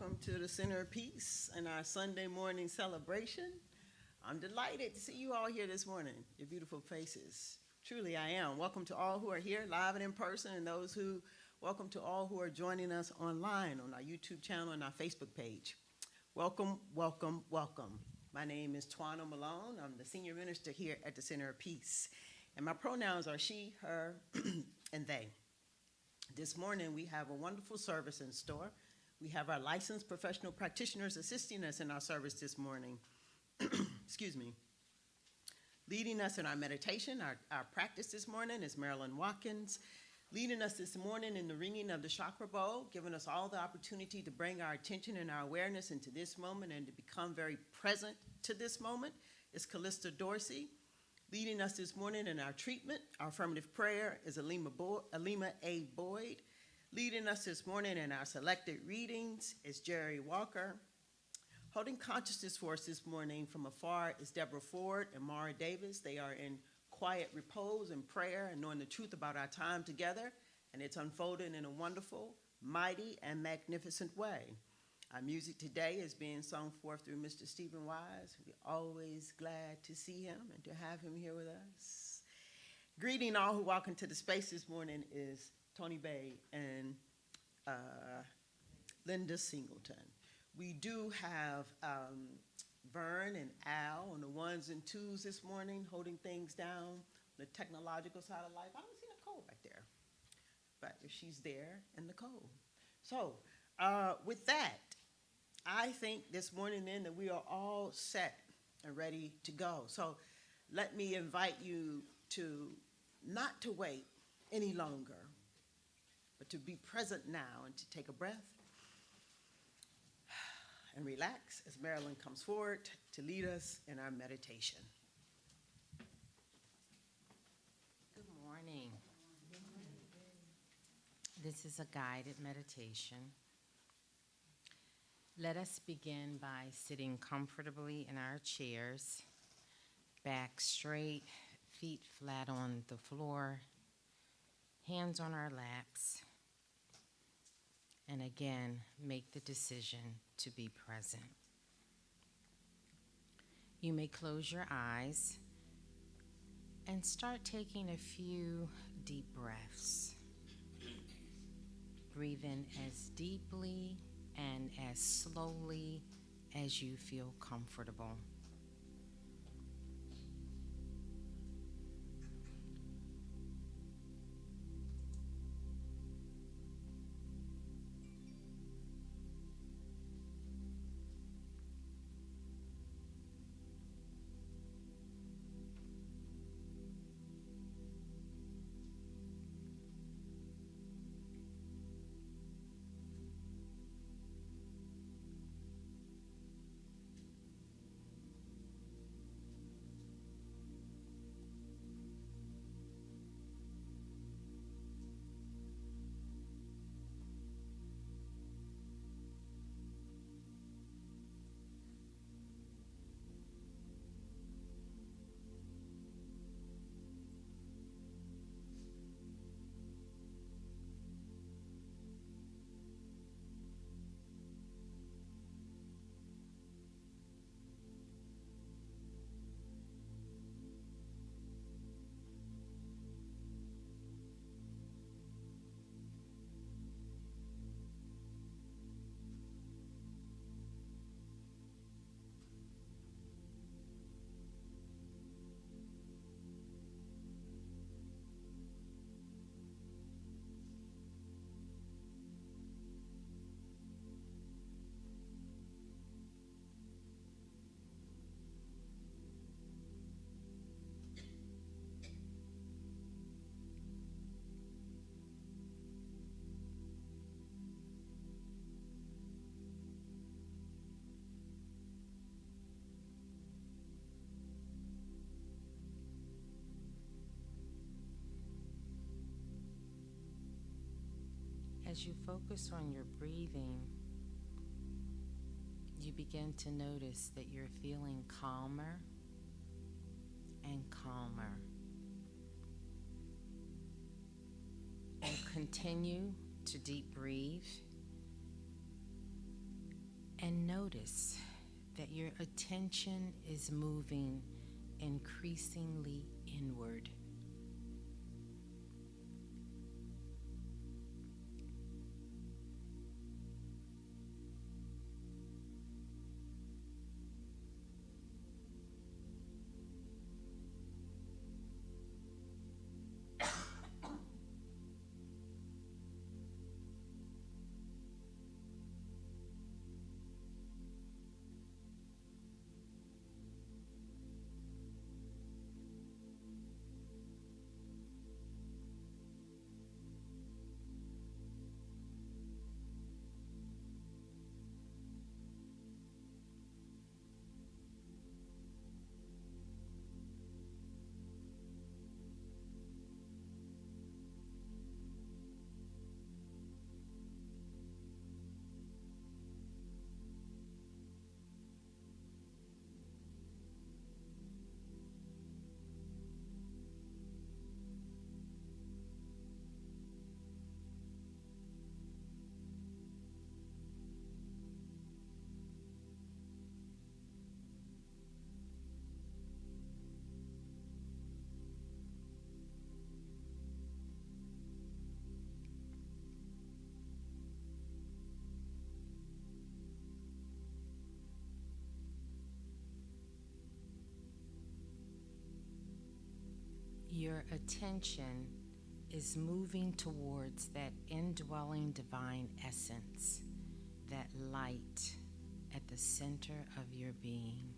welcome to the Center of Peace and our Sunday morning celebration. I'm delighted to see you all here this morning, your beautiful faces. Truly, I am. Welcome to all who are here live and in person, and welcome to all who are joining us online on our YouTube channel and our Facebook page. Welcome, welcome, welcome. My name is Twana Malone. I'm the senior minister here at the Center of Peace, and my pronouns are she, her, and they. This morning, we have a wonderful service in store. We have our licensed professional practitioners assisting us in our service this morning. Excuse me. Leading us in our meditation, our practice this morning is Marilyn Watkins. Leading us this morning in the ringing of the chakra bowl, giving us all the opportunity to bring our attention and our awareness into this moment and to become very present to this moment, is Callista Dorsey. Leading us this morning in our treatment, our affirmative prayer, is Alima A. Boyd. Leading us this morning in our selected readings is Jerry Walker. Holding consciousness for us this morning from afar is Deborah Ford and Mara Davis. They are in quiet repose and prayer and knowing the truth about our time together, and it's unfolding in a wonderful, mighty, and magnificent way. Our music today is being sung forth through Mr. Stephen Wise. We're always glad to see him and to have him here with us. Greeting all who walk into the space this morning is Tony Bay and Linda Singleton. We do have Vern and Al on the ones and twos this morning, holding things down, the technological side of life. I don't see Nicole back there, but if she's there, and Nicole. So with that, I think this morning then that we are all set and ready to go. So let me invite you to not to wait any longer, but to be present now and to take a breath and relax as Marilyn comes forward to lead us in our meditation. Good morning. This is a guided meditation. Let us begin by sitting comfortably in our chairs, back straight, feet flat on the floor, hands on our laps, and again, make the decision to be present. You may close your eyes and start taking a few deep breaths. Breathe in as deeply and as slowly as you feel comfortable. As you focus on your breathing, you begin to notice that you're feeling calmer and calmer. And continue to deep breathe And notice that your attention is moving increasingly inward. Your attention is moving towards that indwelling divine essence, that light at the center of your being.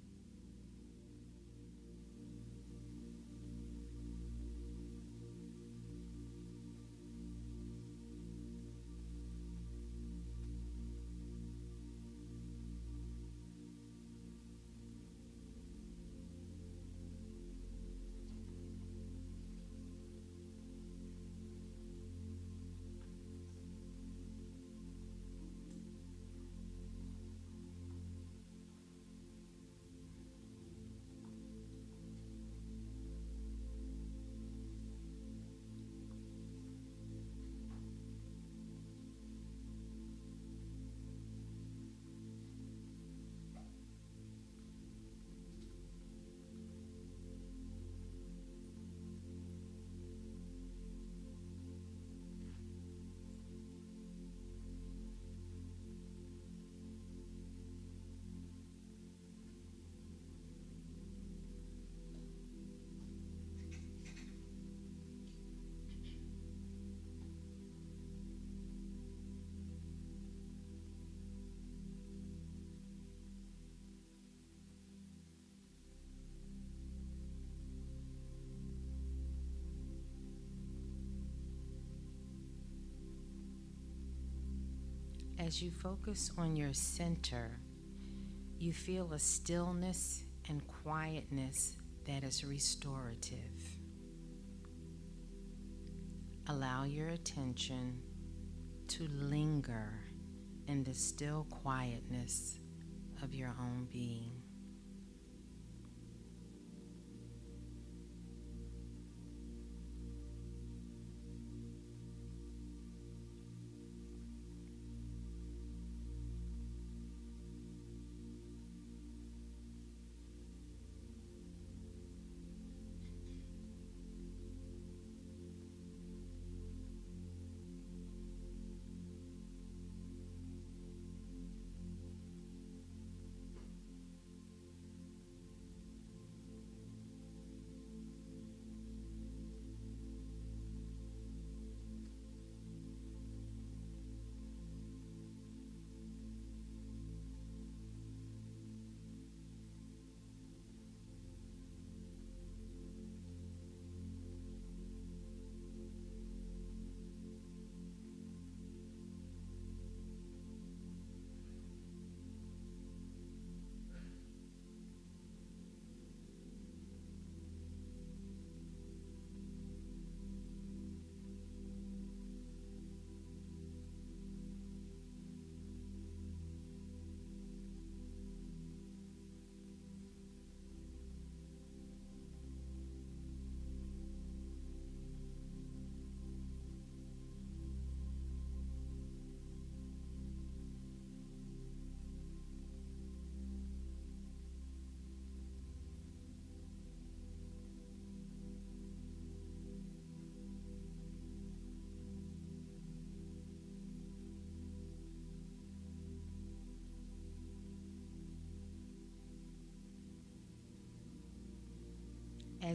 As you focus on your center, you feel a stillness and quietness that is restorative. Allow your attention to linger in the still quietness of your own being.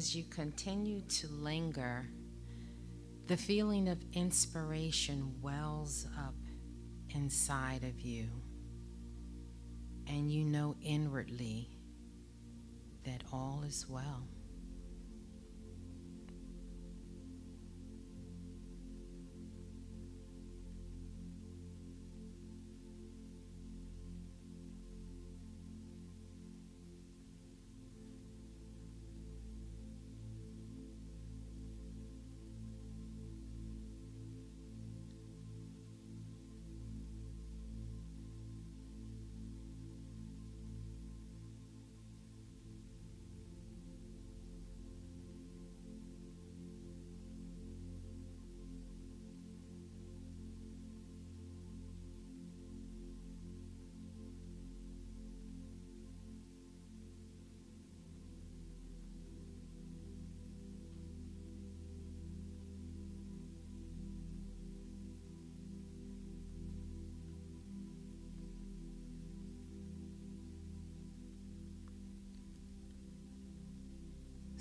as you continue to linger, the feeling of inspiration wells up inside of you, and you know inwardly that all is well.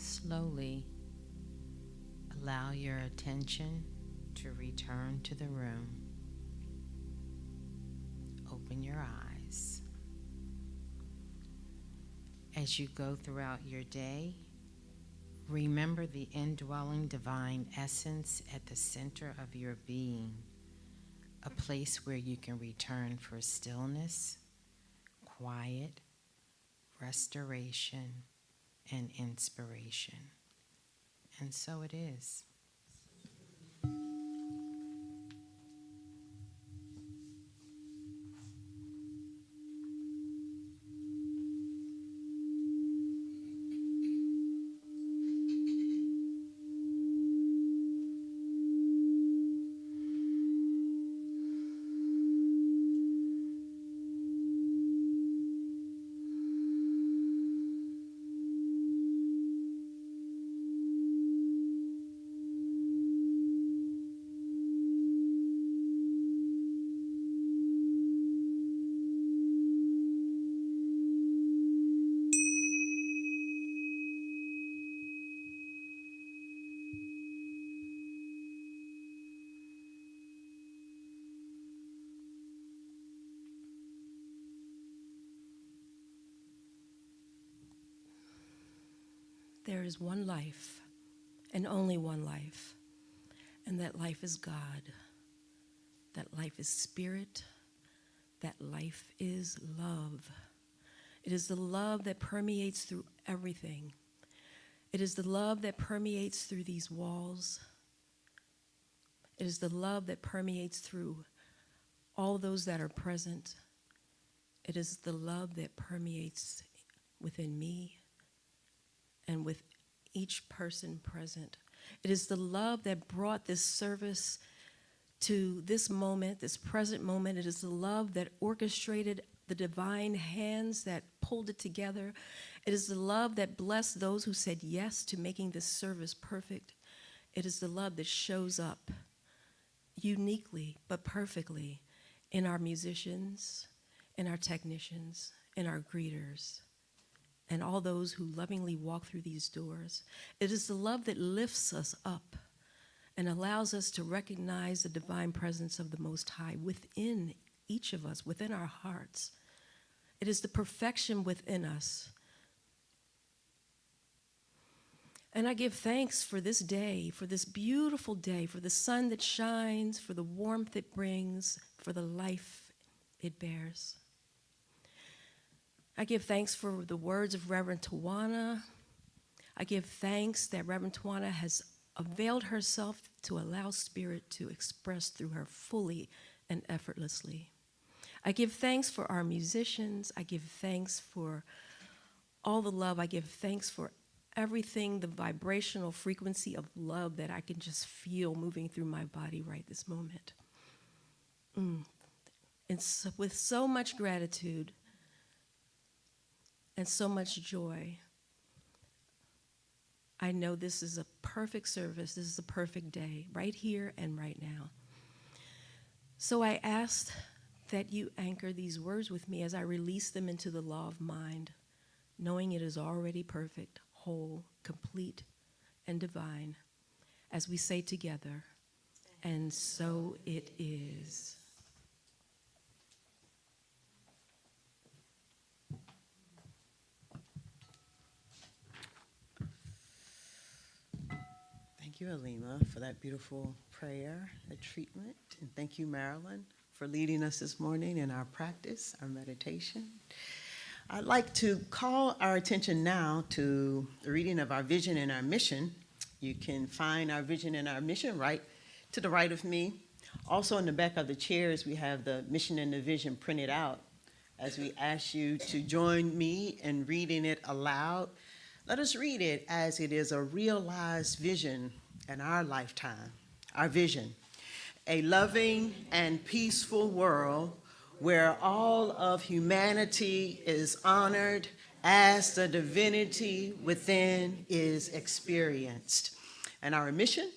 Slowly allow your attention to return to the room. Open your eyes. As you go throughout your day, remember the indwelling divine essence at the center of your being, a place where you can return for stillness, quiet, restoration, and inspiration. And so it is. There is one life, and only one life, and that life is God. That life is spirit. That life is love. It is the love that permeates through everything. It is the love that permeates through these walls. It is the love that permeates through all those that are present. It is the love that permeates within me and with each person present. It is the love that brought this service to this moment, this present moment. It is the love that orchestrated the divine hands that pulled it together. It is the love that blessed those who said yes to making this service perfect. It is the love that shows up uniquely but perfectly in our musicians, in our technicians, in our greeters, and all those who lovingly walk through these doors. It is the love that lifts us up and allows us to recognize the divine presence of the Most High within each of us, within our hearts. It is the perfection within us. And I give thanks for this day, for this beautiful day, for the sun that shines, for the warmth it brings, for the life it bears. I give thanks for the words of Reverend Tawana. I give thanks that Reverend Tawana has availed herself to allow Spirit to express through her fully and effortlessly. I give thanks for our musicians. I give thanks for all the love. I give thanks for everything, the vibrational frequency of love that I can just feel moving through my body right this moment. And so, with so much gratitude and so much joy, I know this is a perfect service. This is a perfect day, right here and right now. So I ask that you anchor these words with me as I release them into the law of mind, knowing it is already perfect, whole, complete, and divine, as we say together, and so it is. Thank you, Alima, for that beautiful prayer, that treatment. And thank you, Marilyn, for leading us this morning in our practice, our meditation. I'd like to call our attention now to the reading of our vision and our mission. You can find our vision and our mission right to the right of me. Also in the back of the chairs, we have the mission and the vision printed out. As we ask you to join me in reading it aloud, let us read it as it is a realized vision in our lifetime. Our vision: a loving and peaceful world where all of humanity is honored as the divinity within is experienced. And our mission: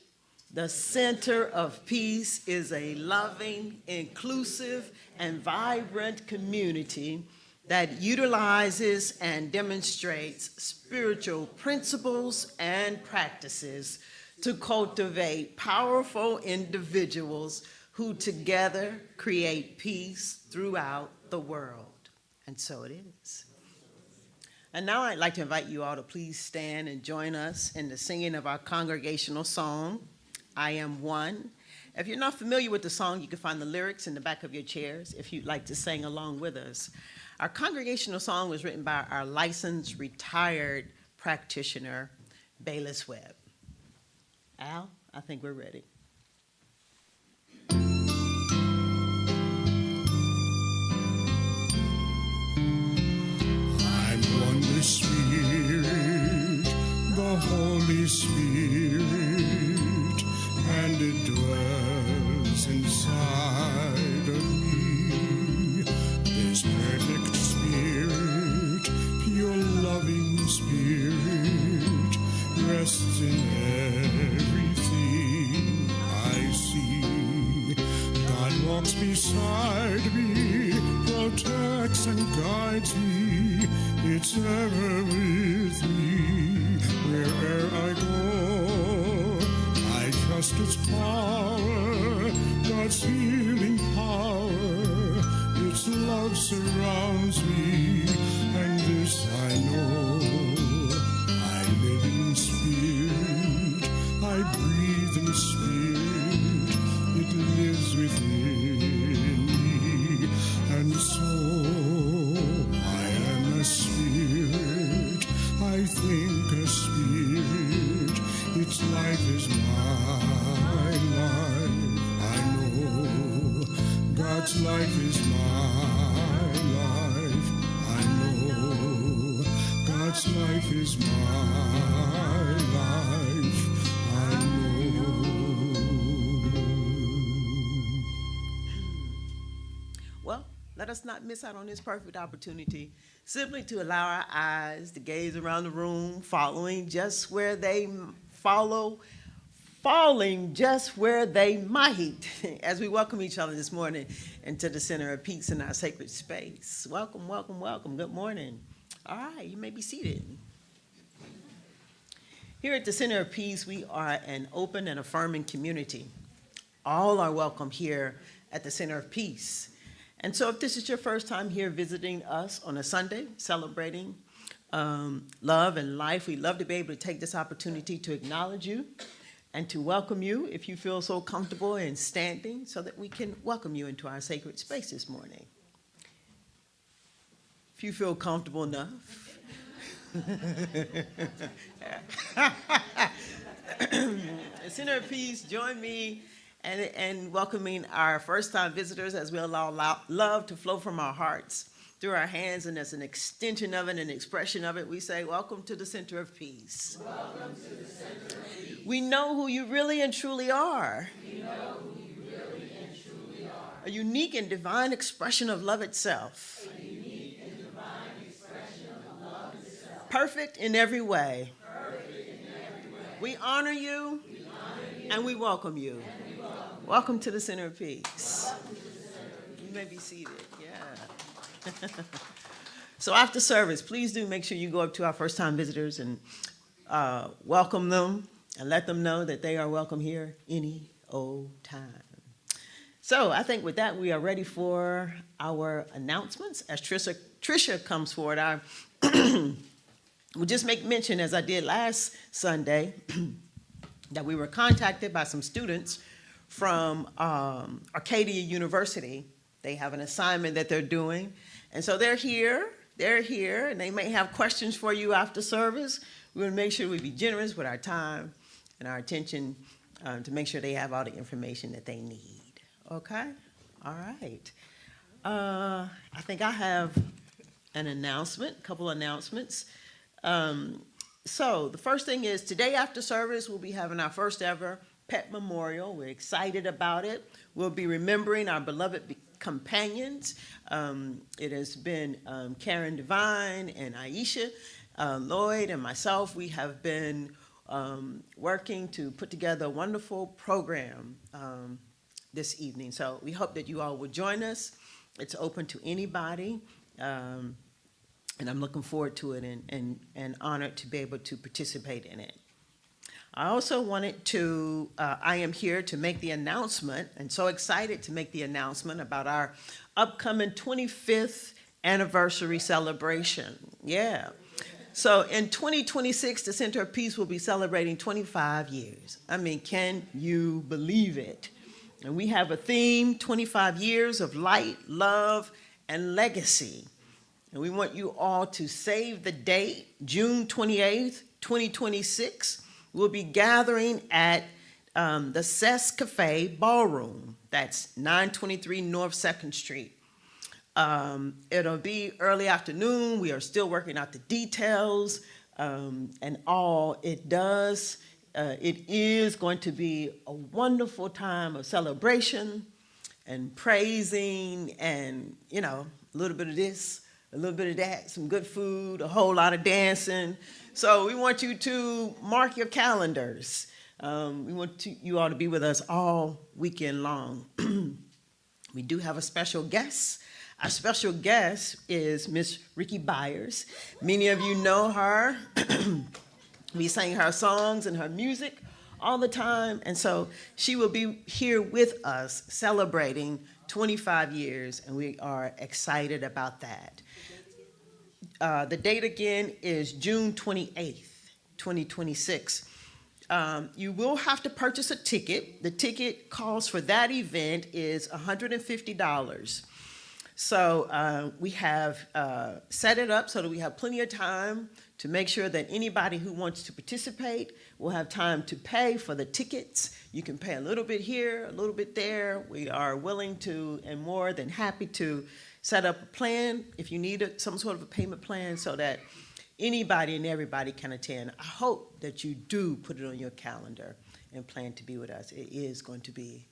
the center of peace is a loving, inclusive, and vibrant community that utilizes and demonstrates spiritual principles and practices to cultivate powerful individuals who together create peace throughout the world. And so it is. And now I'd like to invite you all to please stand and join us in the singing of our congregational song, I Am One. If you're not familiar with the song, you can find the lyrics in the back of your chairs if you'd like to sing along with us. Our congregational song was written by our licensed retired practitioner, Bayless Webb. Al, I think we're ready. I'm one with Spirit, the Holy Spirit, and it dwells inside of me. This perfect Spirit, pure loving Spirit, rests in everything I see. God walks beside me, protects and guides me. It's ever with me. Wherever I go, I trust its power, God's healing power. Its love surrounds me, and this I know. I live in spirit, I breathe in spirit. It lives within me, and so I am a spirit. I think a spirit. Its life is my life. I know God's life is my life. I know God's life is my life. I know. Well, let us not miss out on this perfect opportunity simply to allow our eyes to gaze around the room, falling just where they might, as we welcome each other this morning into the center of peace in our sacred space. Welcome, welcome, welcome. Good morning. All right, you may be seated. Here at the Center of Peace, we are an open and affirming community. All are welcome here at the Center of Peace. And so if this is your first time here visiting us on a Sunday, celebrating love and life, we'd love to be able to take this opportunity to acknowledge you and to welcome you if you feel so comfortable in standing so that we can welcome you into our sacred space this morning. If you feel comfortable enough. Center of Peace, join me in welcoming our first-time visitors as we allow love to flow from our hearts through our hands, and as an extension of it, an expression of it, we say, welcome to the Center of Peace. Welcome to the Center of Peace. We know who you really and truly are. We know who you really and truly are. A unique and divine expression of love itself. A unique and divine expression of love itself. Perfect in every way. Perfect in every way. We honor you, and we welcome you. Welcome to the Center of Peace. You may be seated. Yeah. So after service, please do make sure you go up to our first-time visitors and welcome them and let them know that they are welcome here any old time. So I think with that, we are ready for our announcements. As Tricia comes forward, I will just make mention, as I did last Sunday, that we were contacted by some students from Arcadia University. They have an assignment that they're doing. And so they're here, and they may have questions for you after service. We want to make sure we be generous with our time and our attention to make sure they have all the information that they need. Okay? All right. I think I have an announcement, a couple announcements. So the first thing is today after service, we'll be having our first ever pet memorial. We're excited about it. We'll be remembering our beloved companions. It has been Karen Devine and Aisha Lloyd and myself. We have been working to put together a wonderful program this evening. So we hope that you all will join us. It's open to anybody. And I'm looking forward to it and honored to be able to participate in it. I also wanted to, I am here to make the announcement, and so excited to make the announcement about our upcoming 25th anniversary celebration. Yeah. So in 2026, the Center of Peace will be celebrating 25 years. I mean, can you believe it? And we have a theme, 25 years of light, love, and legacy. And we want you all to save the date, June 28th, 2026. We'll be gathering at the Cess Cafe Ballroom. That's 923 North 2nd Street. It'll be early afternoon. We are still working out the details and all it does. It is going to be a wonderful time of celebration and praising and, you know, a little bit of this, a little bit of that, some good food, a whole lot of dancing. So we want you to mark your calendars. We want you all to be with us all weekend long. We do have a special guest. Our special guest is Miss Ricky Byers. Many of you know her. We sing her songs and her music all the time. And so she will be here with us celebrating 25 years, and we are excited about that. The date again is June 28th, 2026. You will have to purchase a ticket. The ticket cost for that event is $150. So we have set it up so that we have plenty of time to make sure that anybody who wants to participate will have time to pay for the tickets. You can pay a little bit here, a little bit there. We are willing to and more than happy to set up a plan if you need some sort of a payment plan so that anybody and everybody can attend. I hope that you do put it on your calendar and plan to be with us. It is going to be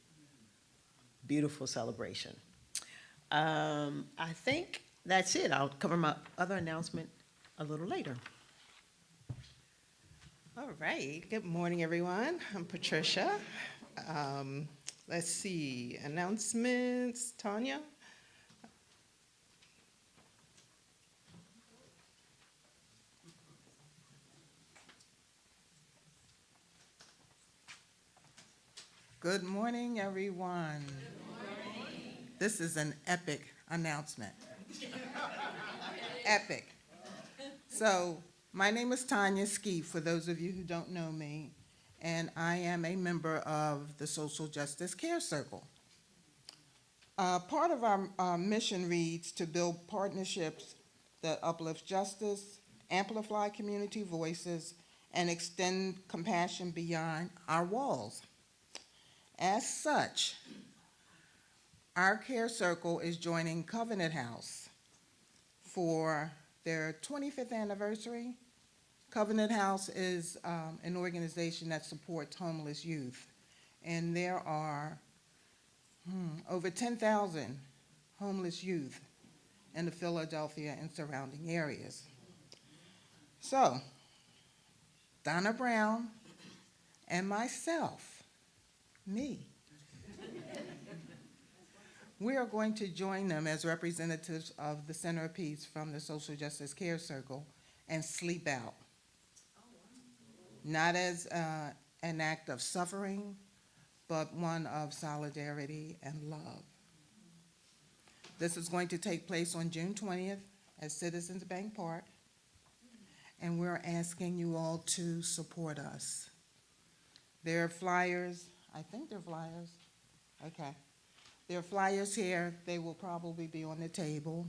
a beautiful celebration. I think that's it. I'll cover my other announcement a little later. All right. Good morning, everyone. I'm Patricia. Let's see. Announcements. Tanya? Good morning, everyone. Good morning. This is an epic announcement. Epic. So, my name is Tanya Ski, for those of you who don't know me, and I am a member of the Social Justice Care Circle. Part of our mission reads to build partnerships that uplift justice, amplify community voices, and extend compassion beyond our walls. As such, our care circle is joining Covenant House for their 25th anniversary. Covenant House is an organization that supports homeless youth, and there are over 10,000 homeless youth in the Philadelphia and surrounding areas. So, Donna Brown and myself, me, we are going to join them as representatives of the Center of Peace from the Social Justice Care Circle and sleep out. Not as an act of suffering, but one of solidarity and love. This is going to take place on June 20th at Citizens Bank Park, and we're asking you all to support us. There are flyers, I think they're flyers, okay. There are flyers here, they will probably be on the table.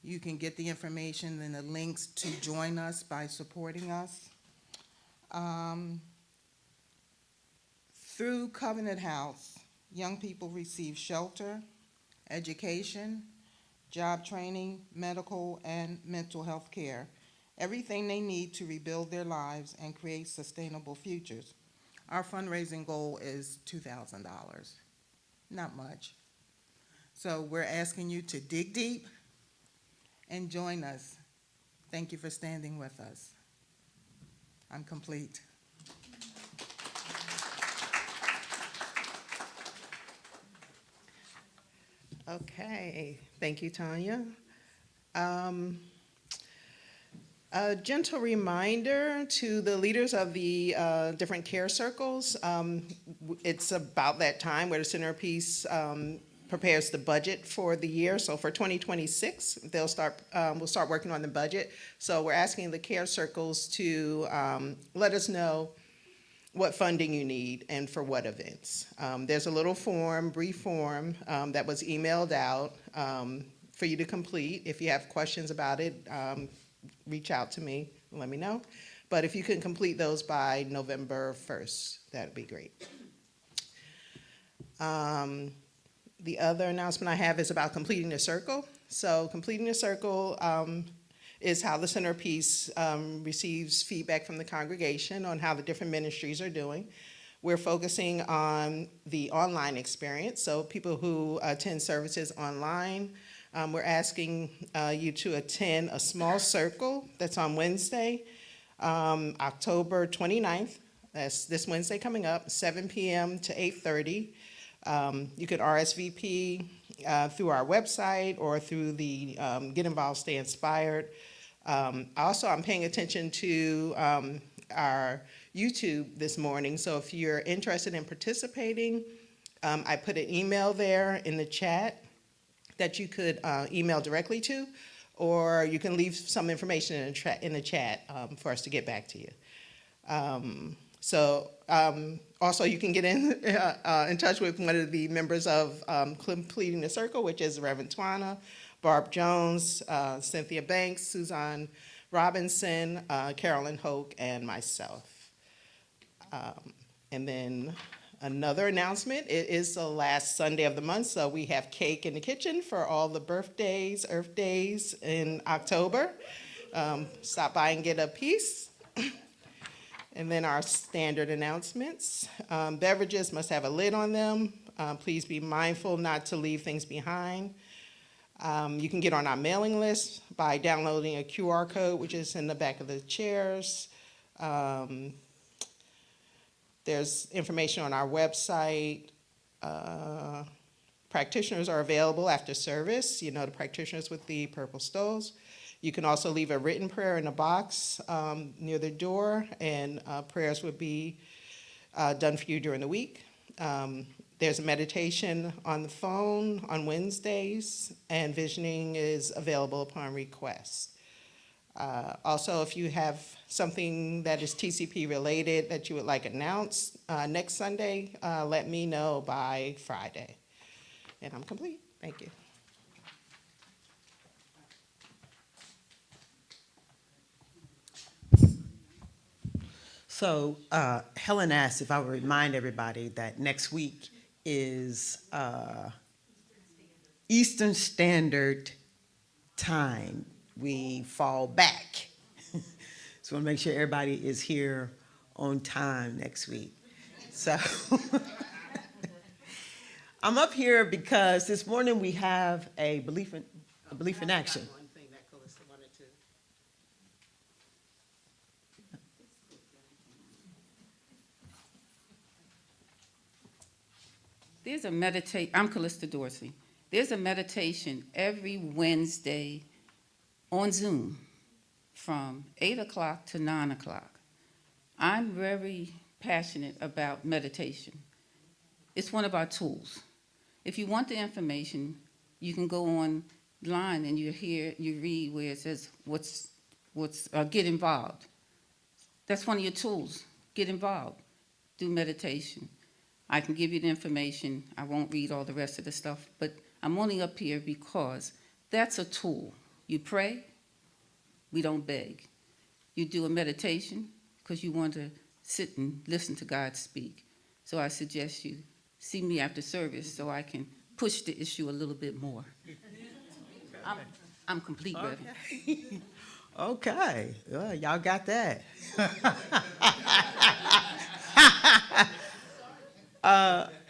You can get the information and the links to join us by supporting us. Through Covenant House, young people receive shelter, education, job training, medical and mental health care, everything they need to rebuild their lives and create sustainable futures. Our fundraising goal is $2,000, not much. So we're asking you to dig deep and join us. Thank you for standing with us. I'm complete. Okay, thank you, Tanya. A gentle reminder to the leaders of the different care circles, it's about that time where the centerpiece prepares the budget for the year. So for 2026, we'll start working on the budget. So we're asking the care circles to let us know what funding you need and for what events. There's a little form, brief form, that was emailed out for you to complete. If you have questions about it, reach out to me and let me know. But if you can complete those by November 1st, that'd be great. The other announcement I have is about completing the circle. So completing the circle is how the centerpiece receives feedback from the congregation on how the different ministries are doing. We're focusing on the online experience, so people who attend services online. We're asking you to attend a small circle that's on Wednesday, October 29th. That's this Wednesday coming up, 7 p.m. to 8:30. You could RSVP through our website or through the Get Involved, Stay Inspired. Also, I'm paying attention to our YouTube this morning, so if you're interested in participating, I put an email there in the chat that you could email directly to, or you can leave some information in the chat for us to get back to you. Also, you can get in touch with one of the members of Completing the Circle, which is Reverend Twana, Barb Jones, Cynthia Banks, Suzanne Robinson, Carolyn Hoke, and myself. And then another announcement, it is the last Sunday of the month, so we have cake in the kitchen for all the birthdays, Earth Days in October. Stop by and get a piece. And then our standard announcements. Beverages must have a lid on them. Please be mindful not to leave things behind. You can get on our mailing list by downloading a QR code, which is in the back of the chairs. There's information on our website. Practitioners are available after service, the practitioners with the purple stoles. You can also leave a written prayer in a box near the door, and prayers would be done for you during the week. There's a meditation on the phone on Wednesdays, and visioning is available upon request. Also, if you have something that is TCP related that you would like announced next Sunday, let me know by Friday. And I'm complete. Thank you. So Helen asked if I would remind everybody that next week is Eastern Standard Time. We fall back. So I want to make sure everybody is here on time next week. So I'm up here because this morning we have a belief in action. There's a meditation, I'm Callista Dorsey. There's a meditation every Wednesday on Zoom from 8 o'clock to 9 o'clock. I'm very passionate about meditation. It's one of our tools. If you want the information, you can go online and you read where it says get involved. That's one of your tools. Get involved. Do meditation. I can give you the information. I won't read all the rest of the stuff, but I'm only up here because that's a tool. You pray, we don't beg. You do a meditation because you want to sit and listen to God speak. So I suggest you see me after service so I can push the issue a little bit more. I'm complete, Reverend. Okay, y'all got that.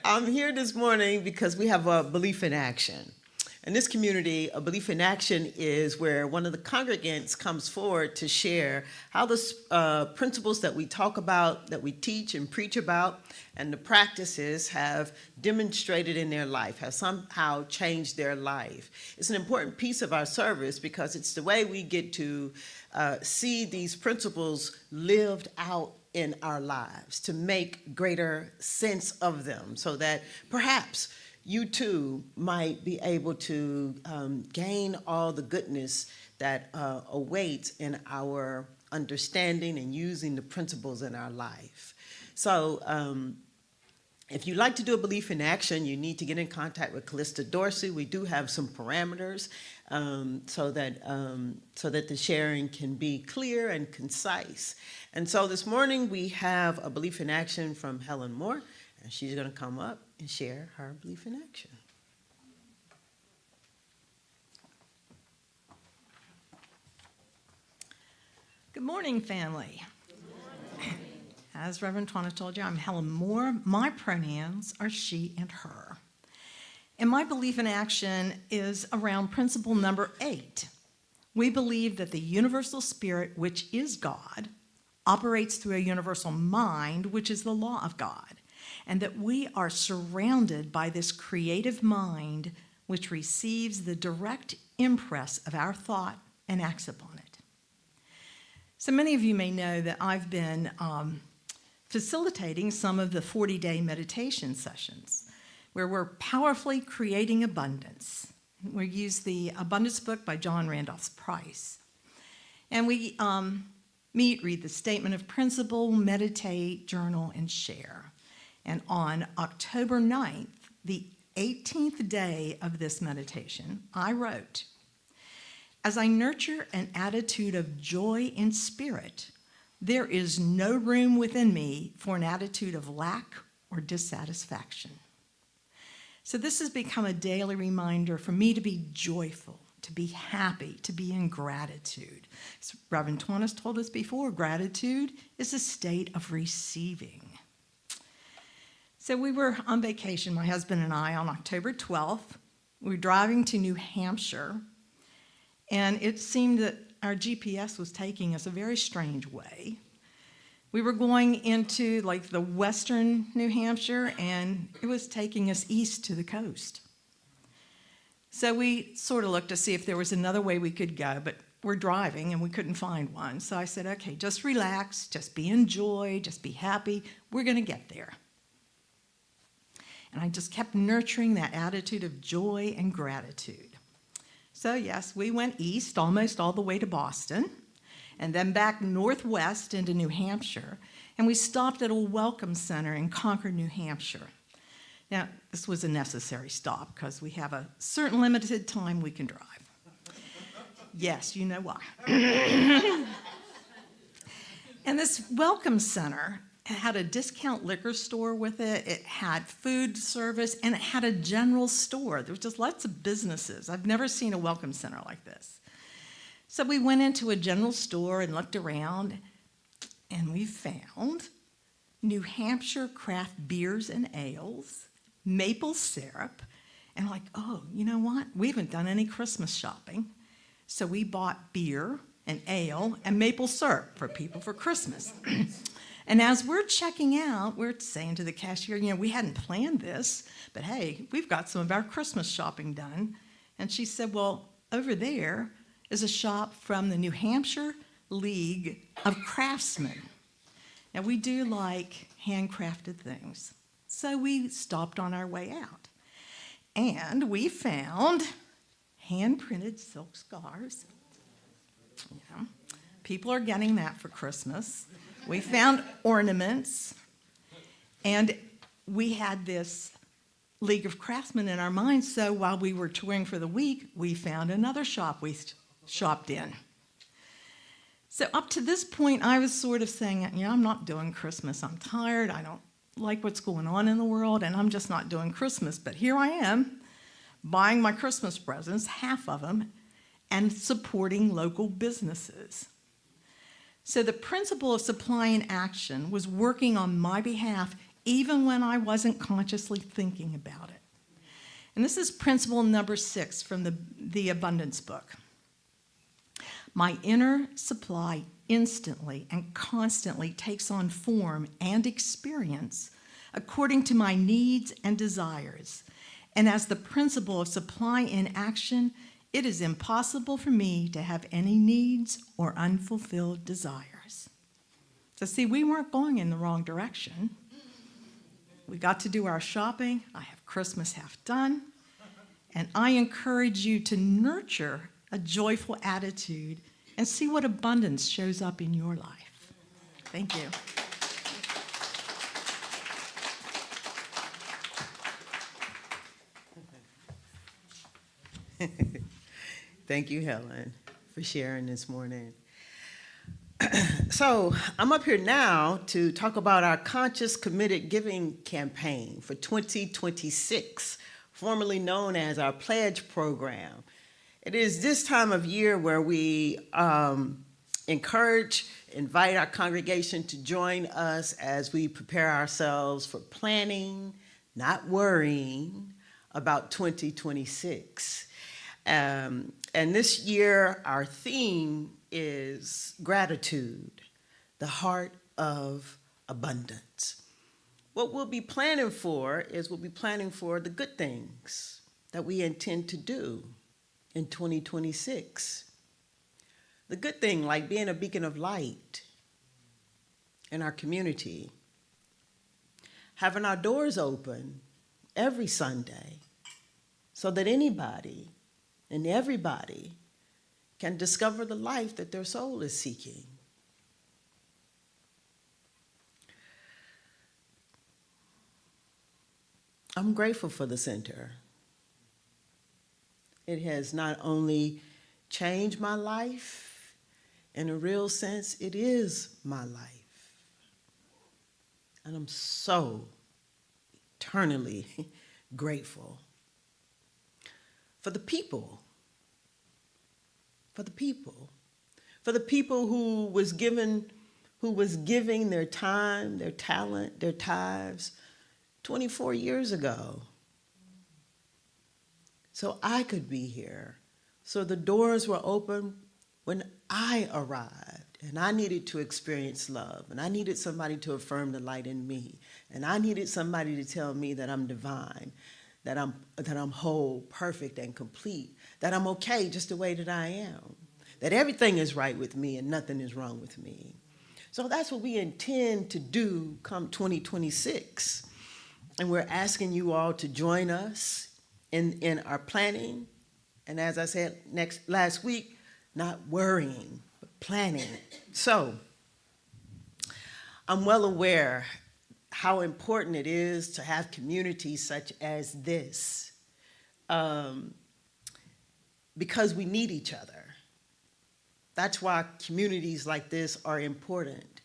I'm here this morning because we have a belief in action. In this community, a belief in action is where one of the congregants comes forward to share how the principles that we talk about, that we teach and preach about, and the practices have demonstrated in their life, have somehow changed their life. It's an important piece of our service because it's the way we get to see these principles lived out in our lives, to make greater sense of them, so that perhaps you too might be able to gain all the goodness that awaits in our understanding and using the principles in our life. So if you'd like to do a belief in action, you need to get in contact with Callista Dorsey. We do have some parameters so that the sharing can be clear and concise. And so this morning we have a belief in action from Helen Moore, and she's going to come up and share her belief in action. Good morning, family. As Reverend Twana told you, I'm Helen Moore. My pronouns are she and her. And my belief in action is around principle number 8. We believe that the universal spirit, which is God, operates through a universal mind, which is the law of God, and that we are surrounded by this creative mind which receives the direct impress of our thought and acts upon it. So many of you may know that I've been facilitating some of the 40-day meditation sessions where we're powerfully creating abundance. We use the Abundance book by John Randolph Price. And we meet, read the statement of principle, meditate, journal, and share. And on October 9th, the 18th day of this meditation, I wrote, "As I nurture an attitude of joy in spirit, there is no room within me for an attitude of lack or dissatisfaction." So this has become a daily reminder for me to be joyful, to be happy, to be in gratitude. As Reverend Twana told us before, gratitude is a state of receiving. So we were on vacation, my husband and I, on October 12th. We were driving to New Hampshire, and it seemed that our GPS was taking us a very strange way. We were going into like the western New Hampshire, and it was taking us east to the coast. So we sort of looked to see if there was another way we could go, but we're driving and we couldn't find one. So I said, okay, just relax, just be in joy, just be happy. We're going to get there. And I just kept nurturing that attitude of joy and gratitude. So yes, we went east almost all the way to Boston, and then back northwest into New Hampshire, and we stopped at a welcome center in Concord, New Hampshire. Now, this was a necessary stop because we have a certain limited time we can drive. Yes, you know why. And this welcome center had a discount liquor store with it. It had food service, and it had a general store. There was just lots of businesses. I've never seen a welcome center like this. So we went into a general store and looked around, and we found New Hampshire craft beers and ales, maple syrup, and like, oh, you know what? We haven't done any Christmas shopping. So we bought beer and ale and maple syrup for people for Christmas. And as we're checking out, we're saying to the cashier, you know, we hadn't planned this, but hey, we've got some of our Christmas shopping done. And she said, well, over there is a shop from the New Hampshire League of Craftsmen. Now, we do like handcrafted things, so we stopped on our way out. And we found hand-printed silk scarves. Yeah. People are getting that for Christmas. We found ornaments, and we had this League of Craftsmen in our minds, so while we were touring for the week, we found another shop we shopped in. So up to this point, I was sort of saying, I'm not doing Christmas. I'm tired. I don't like what's going on in the world, and I'm just not doing Christmas. But here I am, buying my Christmas presents, half of them, and supporting local businesses. So the principle of supply in action was working on my behalf even when I wasn't consciously thinking about it. And this is principle number 6 from the Abundance Book. My inner supply instantly and constantly takes on form and experience according to my needs and desires. And as the principle of supply in action, it is impossible for me to have any needs or unfulfilled desires. So see, we weren't going in the wrong direction. We got to do our shopping. I have Christmas half done. And I encourage you to nurture a joyful attitude and see what abundance shows up in your life. Thank you. Thank you, Helen, for sharing this morning. So I'm up here now to talk about our Conscious Committed Giving campaign for 2026, formerly known as our Pledge Program. It is this time of year where we invite our congregation to join us as we prepare ourselves for planning, not worrying about 2026. And this year, our theme is gratitude, the heart of abundance. What we'll be planning for is we'll be planning for the good things that we intend to do in 2026. The good thing, like being a beacon of light in our community, having our doors open every Sunday so that anybody and everybody can discover the life that their soul is seeking. I'm grateful for the center. It has not only changed my life, in a real sense, it is my life. And I'm so eternally grateful for the people. For the people who was giving their time, their talent, their tithes 24 years ago. So I could be here. So the doors were open when I arrived, and I needed to experience love, and I needed somebody to affirm the light in me, and I needed somebody to tell me that I'm divine, that I'm whole, perfect, and complete, that I'm okay just the way that I am, that everything is right with me and nothing is wrong with me. So that's what we intend to do come 2026. And we're asking you all to join us in our planning. And as I said last week, not worrying, but planning. So I'm well aware how important it is to have communities such as this, because we need each other. That's why communities like this are important,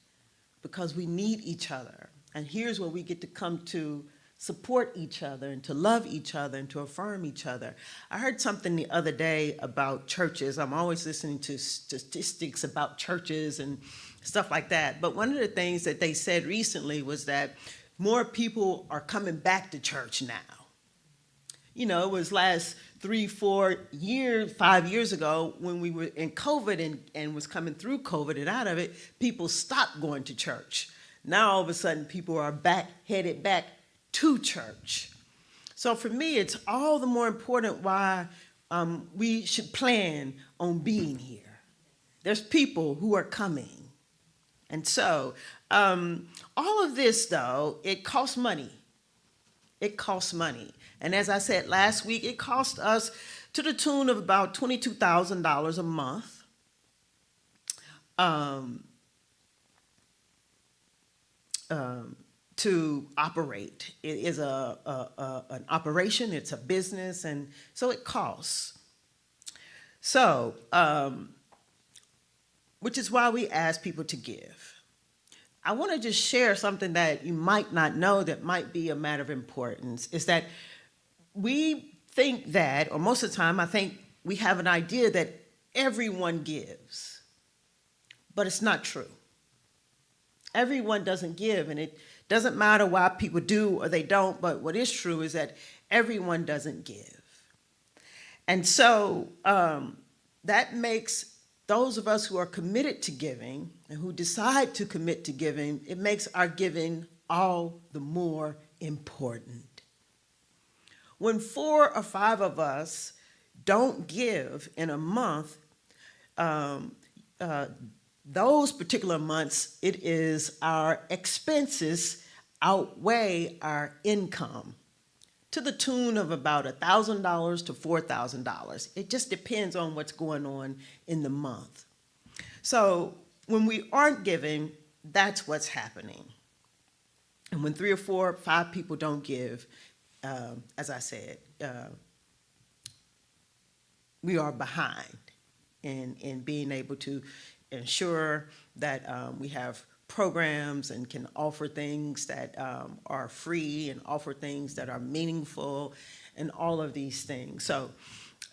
because we need each other. And here's where we get to come to support each other and to love each other and to affirm each other. I heard something the other day about churches. I'm always listening to statistics about churches and stuff like that. But one of the things that they said recently was that more people are coming back to church now. You know, it was last 3-4 years, 5 years ago when we were in COVID and was coming through COVID and out of it, people stopped going to church. Now all of a sudden people are headed back to church. So for me, it's all the more important why we should plan on being here. There's people who are coming And so, all of this, though, it costs money. It costs money. And as I said last week, it cost us to the tune of about $22,000 a month. To operate. It is an operation, it's a business, and so it costs. So, which is why we ask people to give. I want to just share something that you might not know that might be a matter of importance, is that we think that, or most of the time, I think we have an idea that everyone gives, but it's not true. Everyone doesn't give, and it doesn't matter why people do or they don't, but what is true is that everyone doesn't give. And so that makes those of us who are committed to giving and who decide to commit to giving, it makes our giving all the more important. When 4 or 5 of us don't give in a month, those particular months, it is our expenses outweigh our income to the tune of about $1,000 to $4,000. It just depends on what's going on in the month. So when we aren't giving, that's what's happening. And when 3 or 4 or 5 people don't give, as I said, we are behind in being able to ensure that we have programs and can offer things that are free and offer things that are meaningful and all of these things. So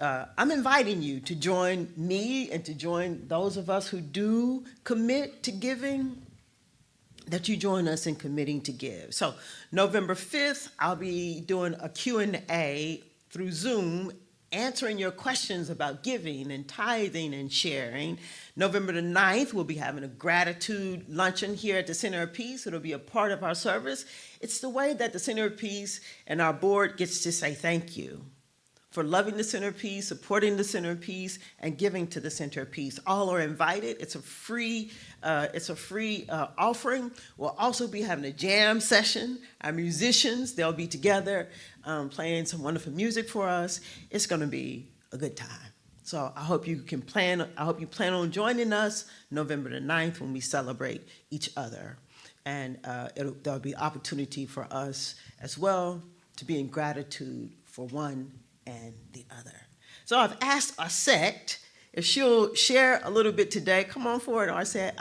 I'm inviting you to join me and to join those of us who do commit to giving, that you join us in committing to give. So November 5th, I'll be doing a Q&A through Zoom, answering your questions about giving and tithing and sharing. November the 9th, we'll be having a gratitude luncheon here at the Center of Peace. It'll be a part of our service. It's the way that the Center of Peace and our board gets to say thank you for loving the Center of Peace, supporting the Center of Peace, and giving to the Center of Peace. All are invited. It's a free offering. We'll also be having a jam session. Our musicians, they'll be together playing some wonderful music for us. It's going to be a good time. So I hope you plan on joining us November the 9th when we celebrate each other. And there'll be opportunity for us as well to be in gratitude for one and the other. So I've asked Arsette if she'll share a little bit today. Come on forward, Arsette.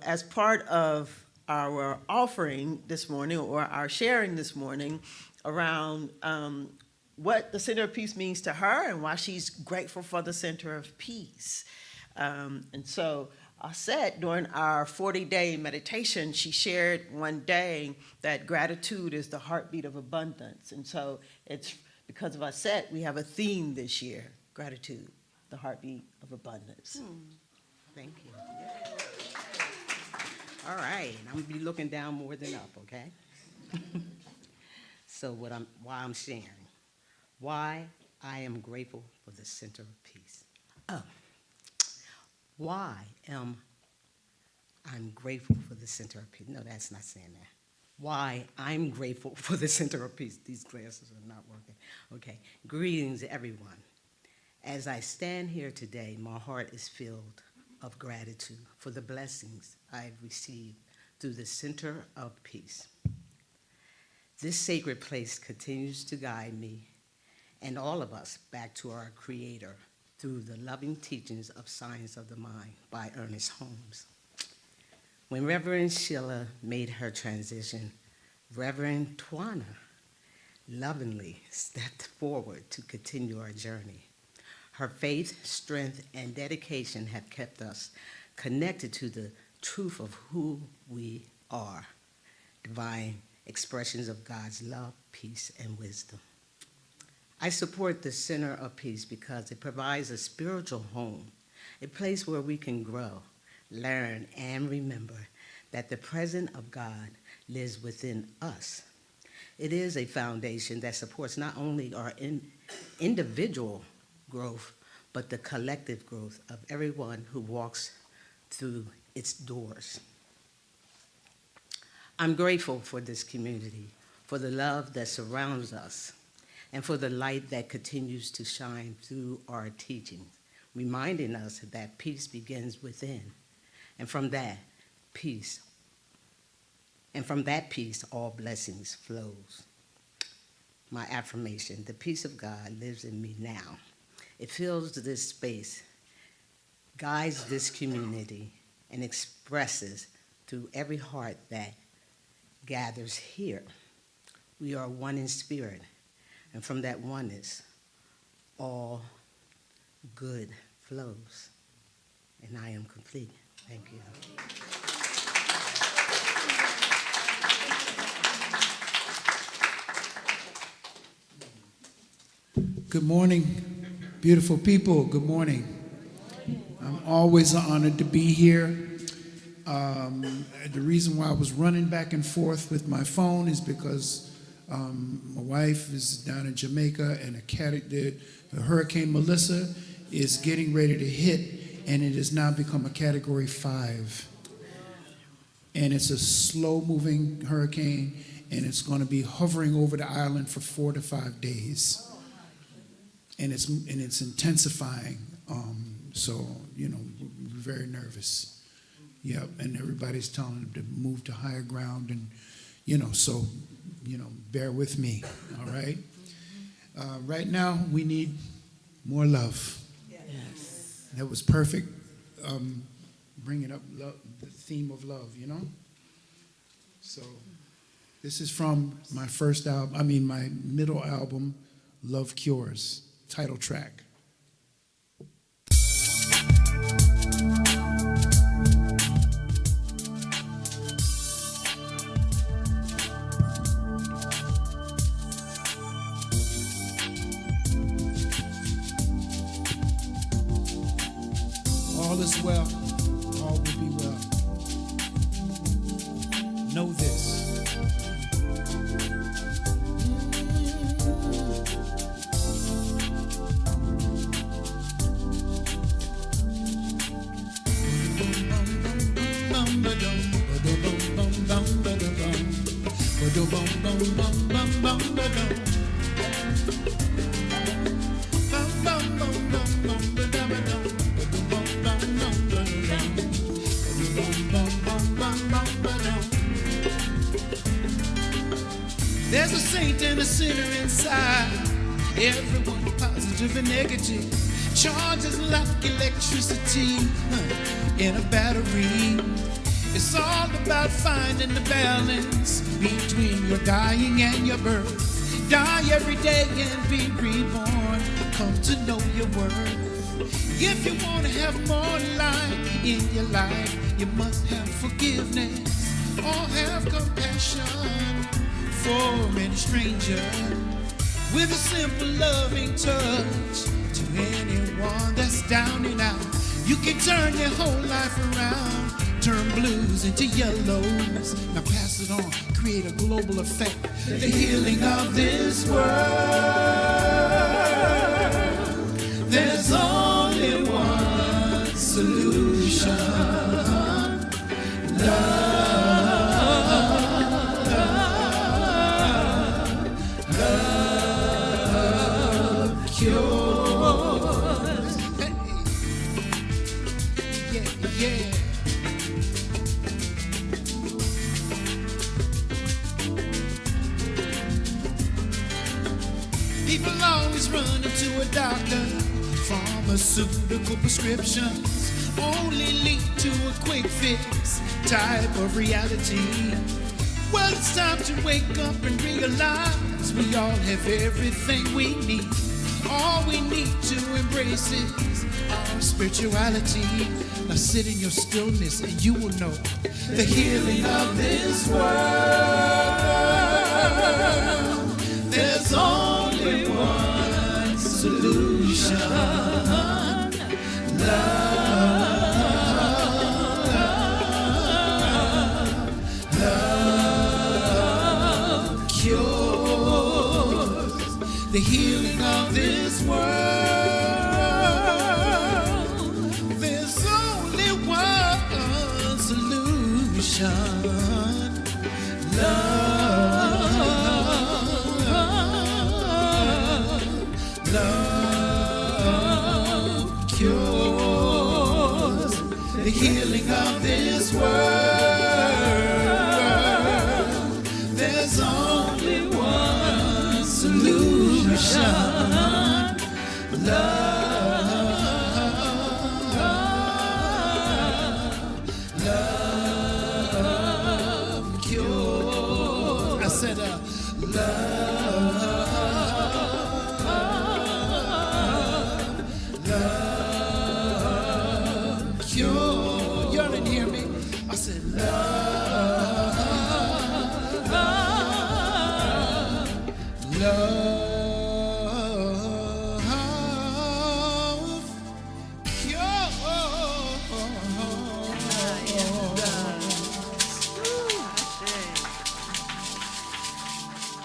As part of our offering this morning, or our sharing this morning, around what the Center of Peace means to her and why she's grateful for the Center of Peace. And so Arsette, during our 40-day meditation, she shared one day that gratitude is the heartbeat of abundance. And so it's because of Arsette, we have a theme this year, gratitude, the heartbeat of abundance. Thank you. All right, I'm gonna be looking down more than up, okay? So why I'm sharing, why I am grateful for the Center of Peace. Oh, why am I'm grateful for the Center of Peace? No, that's not saying that. Why I'm grateful for the Center of Peace. These glasses are not working. Okay, greetings everyone. As I stand here today, my heart is filled of gratitude for the blessings I've received through the Center of Peace. This sacred place continues to guide me and all of us back to our Creator through the loving teachings of Science of the Mind by Ernest Holmes. When Reverend Sheila made her transition, Reverend Twana lovingly stepped forward to continue our journey. Her faith, strength, and dedication have kept us connected to the truth of who we are, divine expressions of God's love, peace, and wisdom. I support the Center of Peace because it provides a spiritual home, a place where we can grow, learn, and remember that the presence of God lives within us. It is a foundation that supports not only our individual growth, but the collective growth of everyone who walks through its doors. I'm grateful for this community, for the love that surrounds us, and for the light that continues to shine through our teachings, reminding us that peace begins within, and from that peace, all blessings flows. My affirmation, the peace of God lives in me now. It fills this space, guides this community, and expresses through every heart that gathers here. We are one in spirit, and from that oneness, all good flows. And I am complete. Thank you. Good morning, beautiful people. Good morning. I'm always honored to be here. The reason why I was running back and forth with my phone is because my wife is down in Jamaica, and the Hurricane Melissa is getting ready to hit, and it has now become a Category 5. And it's a slow-moving hurricane, and it's going to be hovering over the island for 4 to 5 days. And it's intensifying. So, we're very nervous. Yep, and everybody's telling them to move to higher ground, and, so, bear with me, all right? Right now, we need more love. Yes. That was perfect, bringing up love, the theme of love, So, this is from my my middle album, Love Cures, title track. All is well, all will be well. Know this. There's a saint and a sinner inside. Everyone positive and negative. Charges like electricity in a battery. It's all about finding the balance between your dying and your birth. Die every day and be reborn. Come to know your worth. If you want to have more light in your life, you must have forgiveness or have compassion for any stranger. With a simple loving touch to anyone that's down and out, you can turn your whole life around. Turn blues into yellows. Now pass it on, create a global effect. The healing of this world. There's only one solution. Love. People always run into a doctor. Pharmaceutical prescriptions only lead to a quick fix type of reality. Well, it's time to wake up and realize we all have everything we need. All we need to embrace is our spirituality. Now sit in your stillness and you will know the healing of this world. There's only one solution. Love cures the healing of this world. Love cures the healing of this world. There's only one solution. Love cures. I said, love cure. Y'all didn't hear me. I said, love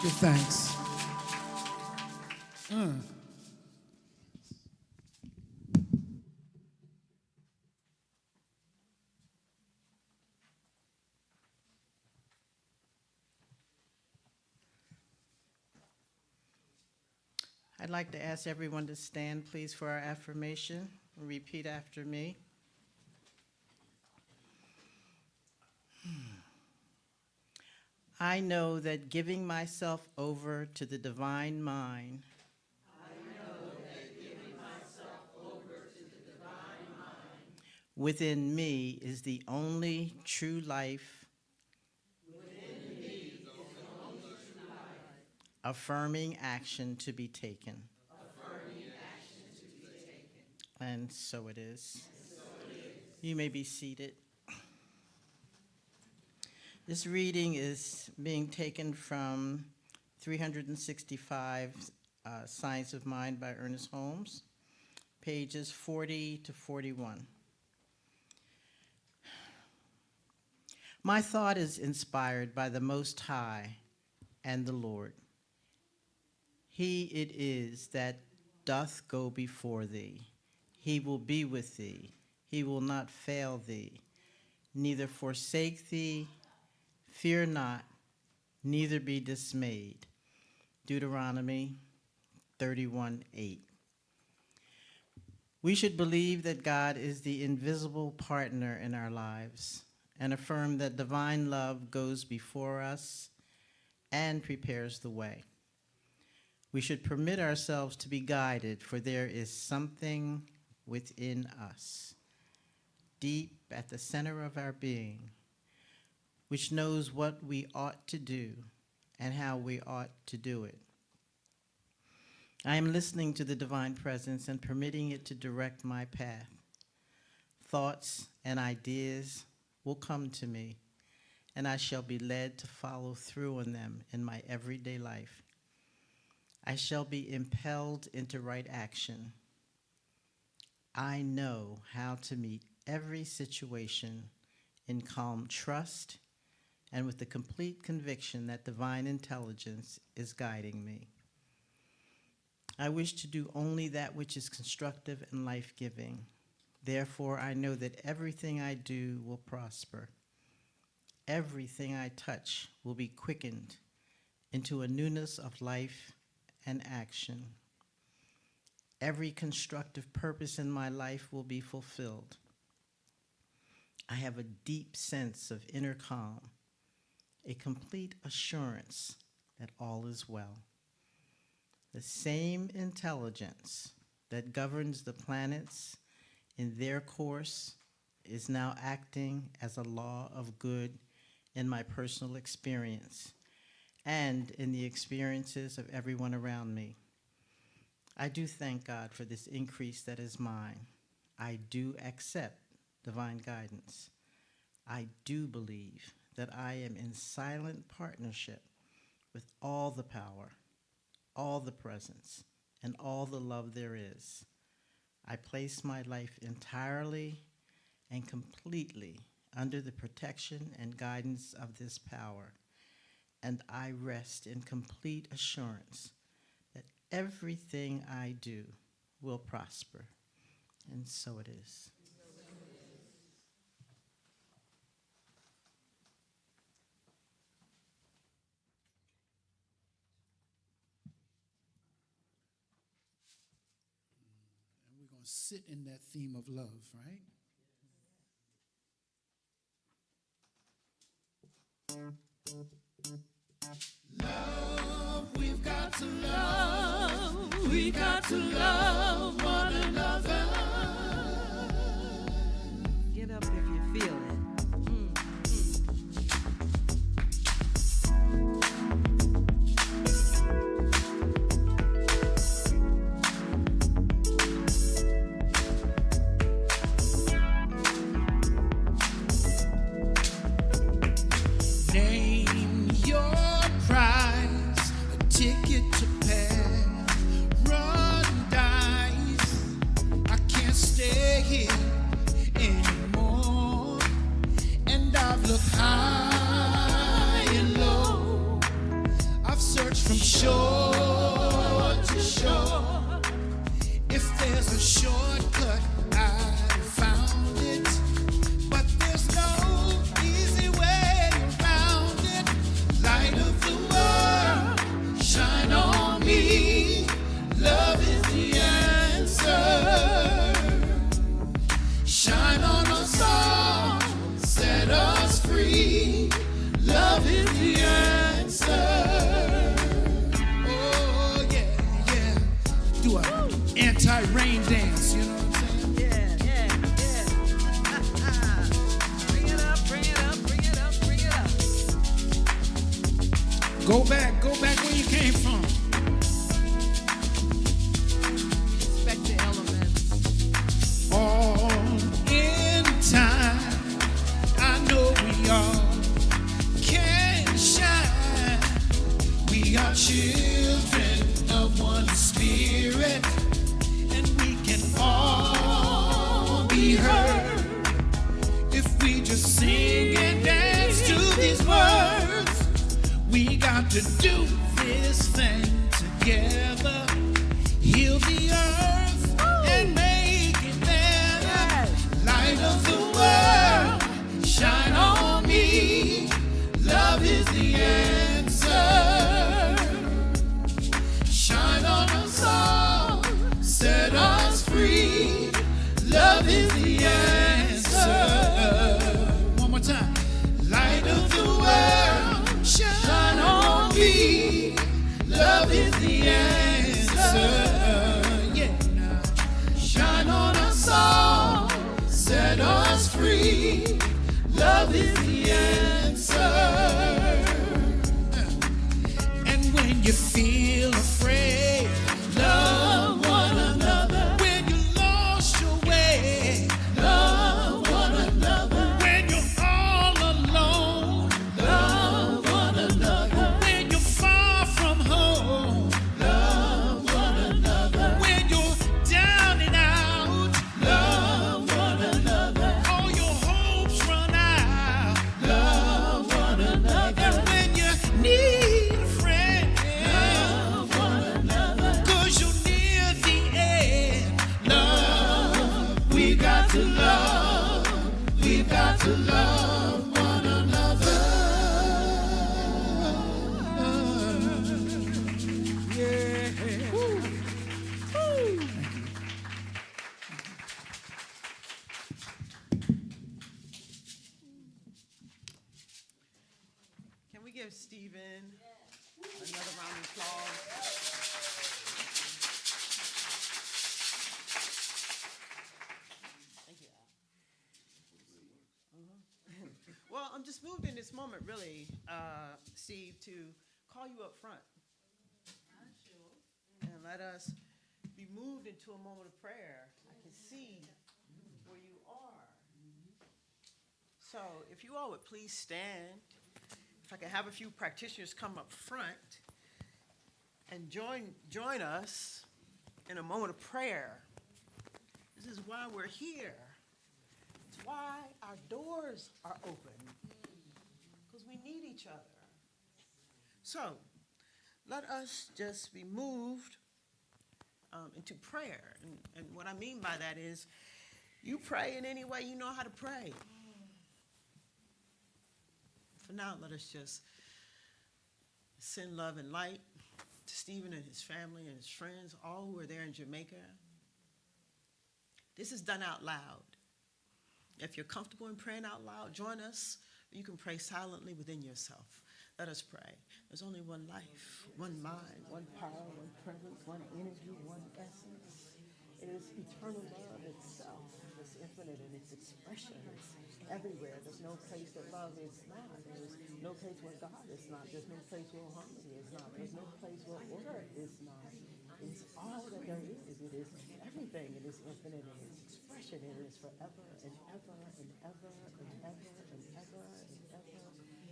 give thanks. I'd like to ask everyone to stand, please, for our affirmation. Repeat after me. I know that giving myself over to the divine mind within me is the only true life, affirming action to be taken. And so it is. You may be seated. This reading is being taken from 365 Science of Mind by Ernest Holmes, pages 40 to 41. My thought is inspired by the Most High and the Lord. He it is that doth go before thee. He will be with thee. He will not fail thee, neither forsake thee. Fear not, neither be dismayed. Deuteronomy 31:8. We should believe that God is the invisible partner in our lives and affirm that divine love goes before us and prepares the way. We should permit ourselves to be guided, for there is something within us, deep at the center of our being, which knows what we ought to do and how we ought to do it. I am listening to the divine presence and permitting it to direct my path. Thoughts and ideas will come to me, and I shall be led to follow through on them in my everyday life. I shall be impelled into right action. I know how to meet every situation in calm trust and with the complete conviction that divine intelligence is guiding me. I wish to do only that which is constructive and life-giving. Therefore, I know that everything I do will prosper. Everything I touch will be quickened into a newness of life and action. Every constructive purpose in my life will be fulfilled. I have a deep sense of inner calm, a complete assurance that all is well. The same intelligence that governs the planets in their course is now acting as a law of good in my personal experience and in the experiences of everyone around me. I do thank God for this increase that is mine. I do accept divine guidance. I do believe that I am in silent partnership with all the power, all the presence, and all the love there is. I place my life entirely and completely under the protection and guidance of this power, and I rest in complete assurance that everything I do will prosper, and so it is. to sit in that theme of love, right? Love, we've got to love. We've got to love one another. Get up if you feel it. Name your price, a ticket to pay. Run dice. I can't stay here anymore. And I've looked high and low. I've searched from shore to shore. If there's a shortcut, I found it. But there's no easy way around it. Light of the world, shine on me. Love is the answer. Shine on us all, set us free. Love is the answer. Oh yeah, yeah. Do a anti-rain dance, you know what I'm saying? Yeah, yeah, yeah. Bring it up, bring it up, bring it up, bring it up. Go back where you came from. Respect the elements. All in time, I know we all can shine. We are children of one spirit, and we can all be heard if we just sing and dance to these words. We got to do this thing together. Heal the earth and make it better. Light of the world, shine on me. Love is the answer. Shine on us all, set us free. Love is the answer. One more time. Light of the world, shine on me. Love is the answer. Yeah. Shine on us all, set us free. Love is the answer. And when you feel afraid, love one another. When you lost your way, love one another. When you're all alone, love one another. When you're far from home, love one another. When you're down and out, love one another. All your hopes run out, love one another. And when you need a friend, love one another. 'Cause you're near the end, love. We got to love. We got to love one another. Yeah. Woo. Woo. Can we give Stephen another round of applause? Thank you. Well, I'm just moved in this moment, really, Steve, to call you up front. And let us be moved into a moment of prayer. I can see where you are. So if you all would please stand. If I could have a few practitioners come up front and join us in a moment of prayer. This is why we're here. It's why our doors are open, because we need each other. So let us just be moved into prayer. And what I mean by that is you pray in any way you know how to pray. For now, let us just send love and light to Stephen and his family and his friends, all who are there in Jamaica. This is done out loud. If you're comfortable in praying out loud, join us. You can pray silently within yourself. Let us pray. There's only one life, one mind, one power, one presence, one energy, one essence. It is eternal love itself. It's infinite in its expression. It's everywhere. There's no place that love is not. There's no place where God is not. There's no place where harmony is not. There's no place where order is not. It's all that there is. It is everything. It is infinite in its expression. It is forever and ever and ever and ever and ever and ever.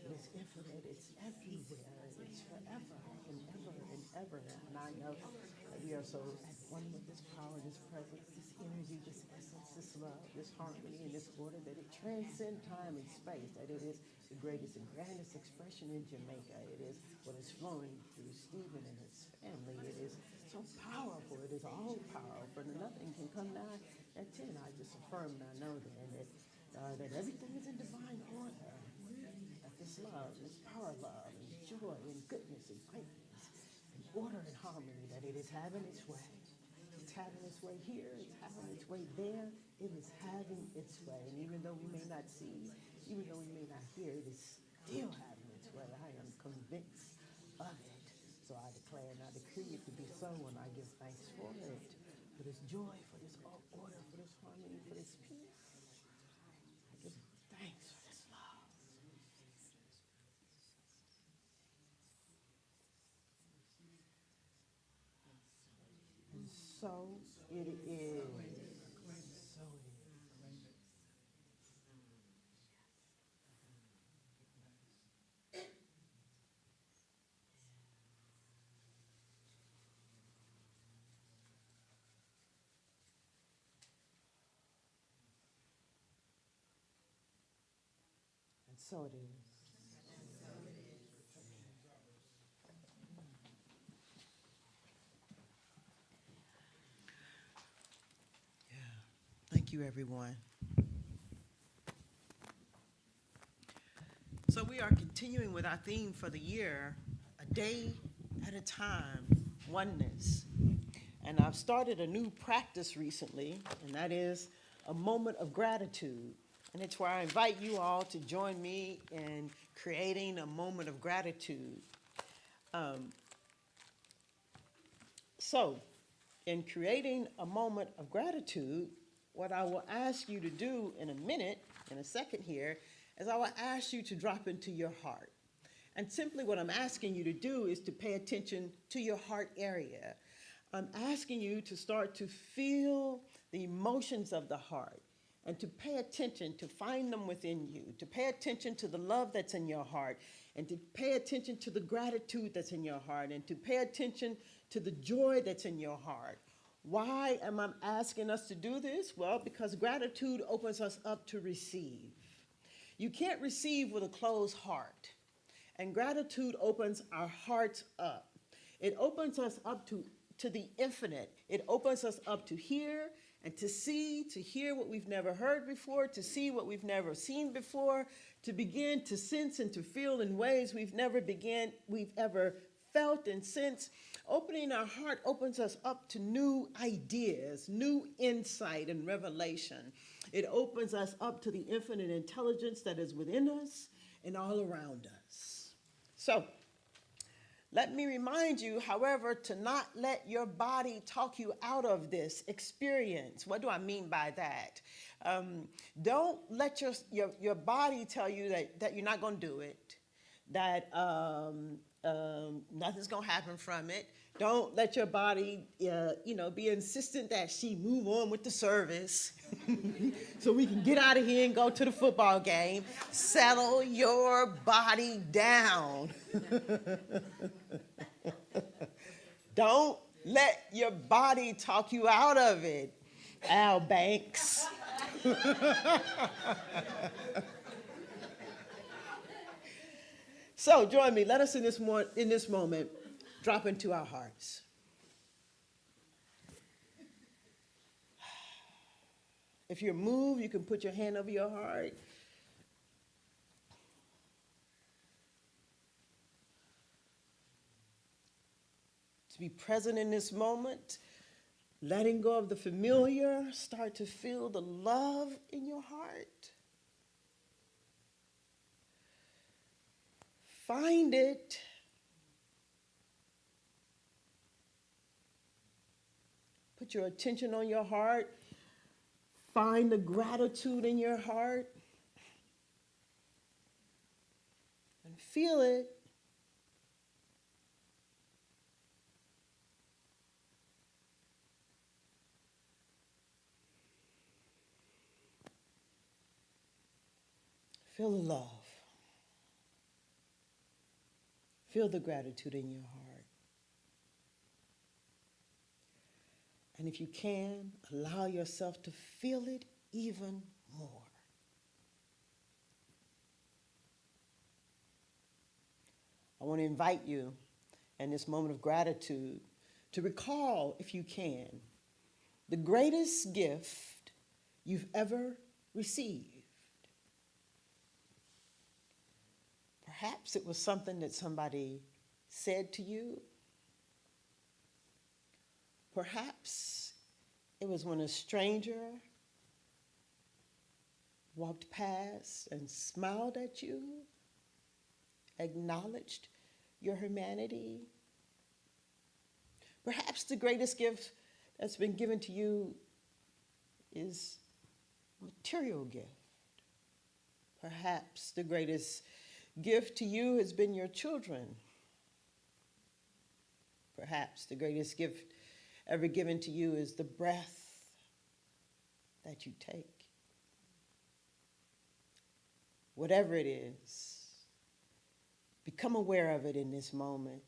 It is infinite. It's everywhere. It's forever and ever and ever. And I know that we are so at one with this power, this presence, this energy, this essence, this love, this harmony, and this order, that it transcends time and space, that it is the greatest and grandest expression in Jamaica. It is what is flowing through Stephen and his family. It is so powerful. It is all powerful. And nothing can come nigh at 10. I just affirm and I know that everything is in divine order. That this love, this power of love, and joy, and goodness, and greatness, and order and harmony, that it is having its way. It's having its way here, it's having its way there, it is having its way. And even though we may not see, even though we may not hear, it is still having its way. I am convinced of it. So I declare and I decree it to be so, and I give thanks for it, for this joy, for this order, for this harmony, for this peace. I give thanks for this love. And so it is. So it is. And so it is. Yeah. Thank you, everyone. So we are continuing with our theme for the year, a day at a time, oneness. And I've started a new practice recently, and that is a moment of gratitude. And it's where I invite you all to join me in creating a moment of gratitude. So, in creating a moment of gratitude, what I will ask you to do in a minute, in a second here, is I will ask you to drop into your heart. And simply what I'm asking you to do is to pay attention to your heart area. I'm asking you to start to feel the emotions of the heart and to pay attention, to find them within you, to pay attention to the love that's in your heart, and to pay attention to the gratitude that's in your heart, and to pay attention to the joy that's in your heart. Why am I asking us to do this? Well, because gratitude opens us up to receive. You can't receive with a closed heart. And gratitude opens our hearts up. It opens us up to the infinite. It opens us up to hear and to see, to hear what we've never heard before, to see what we've never seen before, to begin to sense and to feel in ways we've ever felt and sensed. Opening our heart opens us up to new ideas, new insight and revelation. It opens us up to the infinite intelligence that is within us and all around us. So, let me remind you, however, to not let your body talk you out of this experience. What do I mean by that? Don't let your body tell you that you're not going to do it, that nothing's going to happen from it. Don't let your body, be insistent that she move on with the service so we can get out of here and go to the football game. Settle your body down. Don't let your body talk you out of it, Al Banks. So join me. Let us in this moment drop into our hearts. If you're moved, you can put your hand over your heart. To be present in this moment, letting go of the familiar, start to feel the love in your heart. Find it. Put your attention on your heart. Find the gratitude in your heart. And feel it. Feel the love. Feel the gratitude in your heart. And if you can, allow yourself to feel it even more. I want to invite you in this moment of gratitude to recall, if you can, the greatest gift you've ever received. Perhaps it was something that somebody said to you. Perhaps it was when a stranger walked past and smiled at you, acknowledged your humanity. Perhaps the greatest gift that's been given to you is a material gift. Perhaps the greatest gift to you has been your children. Perhaps the greatest gift ever given to you is the breath that you take. Whatever it is, become aware of it in this moment.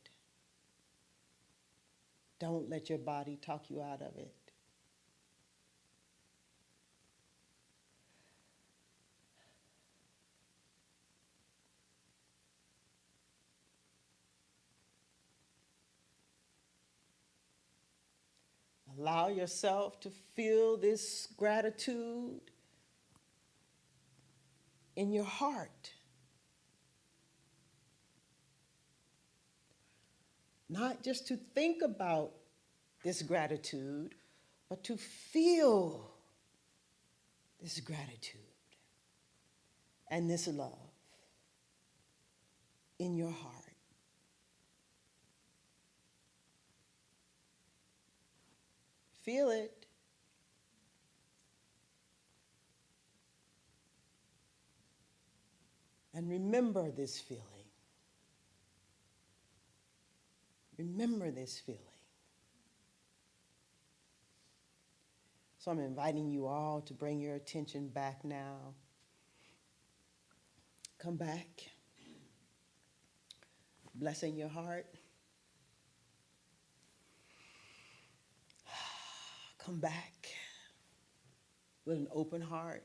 Don't let your body talk you out of it. Allow yourself to feel this gratitude in your heart. Not just to think about this gratitude, but to feel this gratitude and this love in your heart. Feel it. And remember this feeling. Remember this feeling. So I'm inviting you all to bring your attention back now. Come back. Blessing your heart. Come back with an open heart.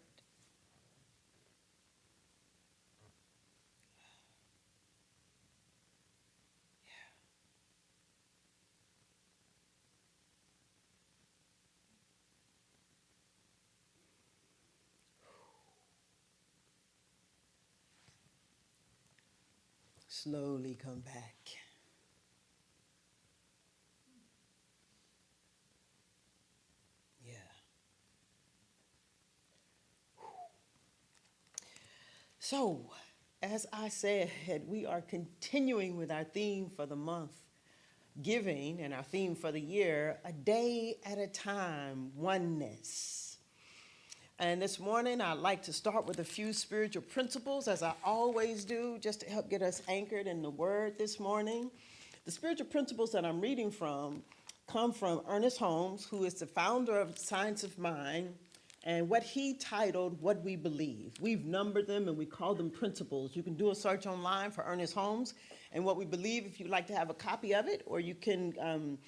Slowly come back. Yeah. So, as I said, we are continuing with our theme for the month, giving, and our theme for the year, a day at a time, oneness. And this morning, I'd like to start with a few spiritual principles, as I always do, just to help get us anchored in the Word this morning. The spiritual principles that I'm reading from come from Ernest Holmes, who is the founder of Science of Mind, and what he titled What We Believe. We've numbered them and we call them principles. You can do a search online for Ernest Holmes and What We Believe if you'd like to have a copy of it, or you can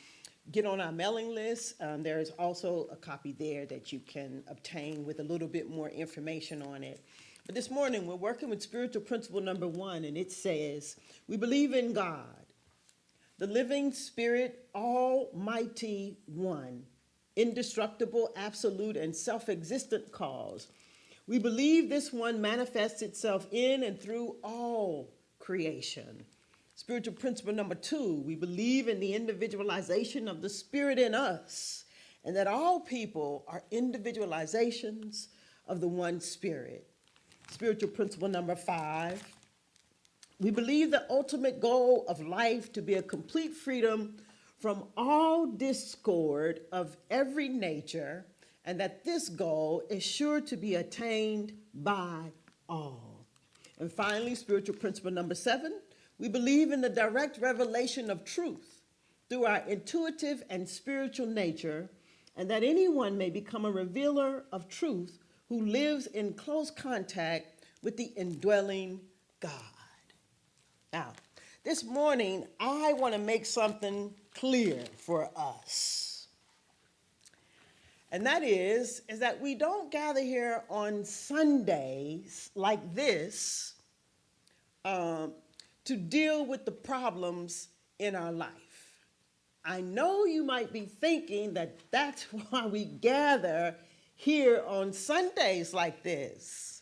get on our mailing list. There is also a copy there that you can obtain with a little bit more information on it. But this morning, we're working with spiritual principle number 1, and it says, we believe in God, the living spirit, almighty one, indestructible, absolute, and self-existent cause. We believe this one manifests itself in and through all creation. Spiritual principle number 2, we believe in the individualization of the spirit in us and that all people are individualizations of the one Spirit. Spiritual principle number 5. We believe the ultimate goal of life to be a complete freedom from all discord of every nature, and that this goal is sure to be attained by all. And finally, spiritual principle number 7, we believe in the direct revelation of truth through our intuitive and spiritual nature, and that anyone may become a revealer of truth who lives in close contact with the indwelling God. Now, this morning, I want to make something clear for us. And that is that we don't gather here on Sundays like this to deal with the problems in our life. I know you might be thinking that that's why we gather here on Sundays like this.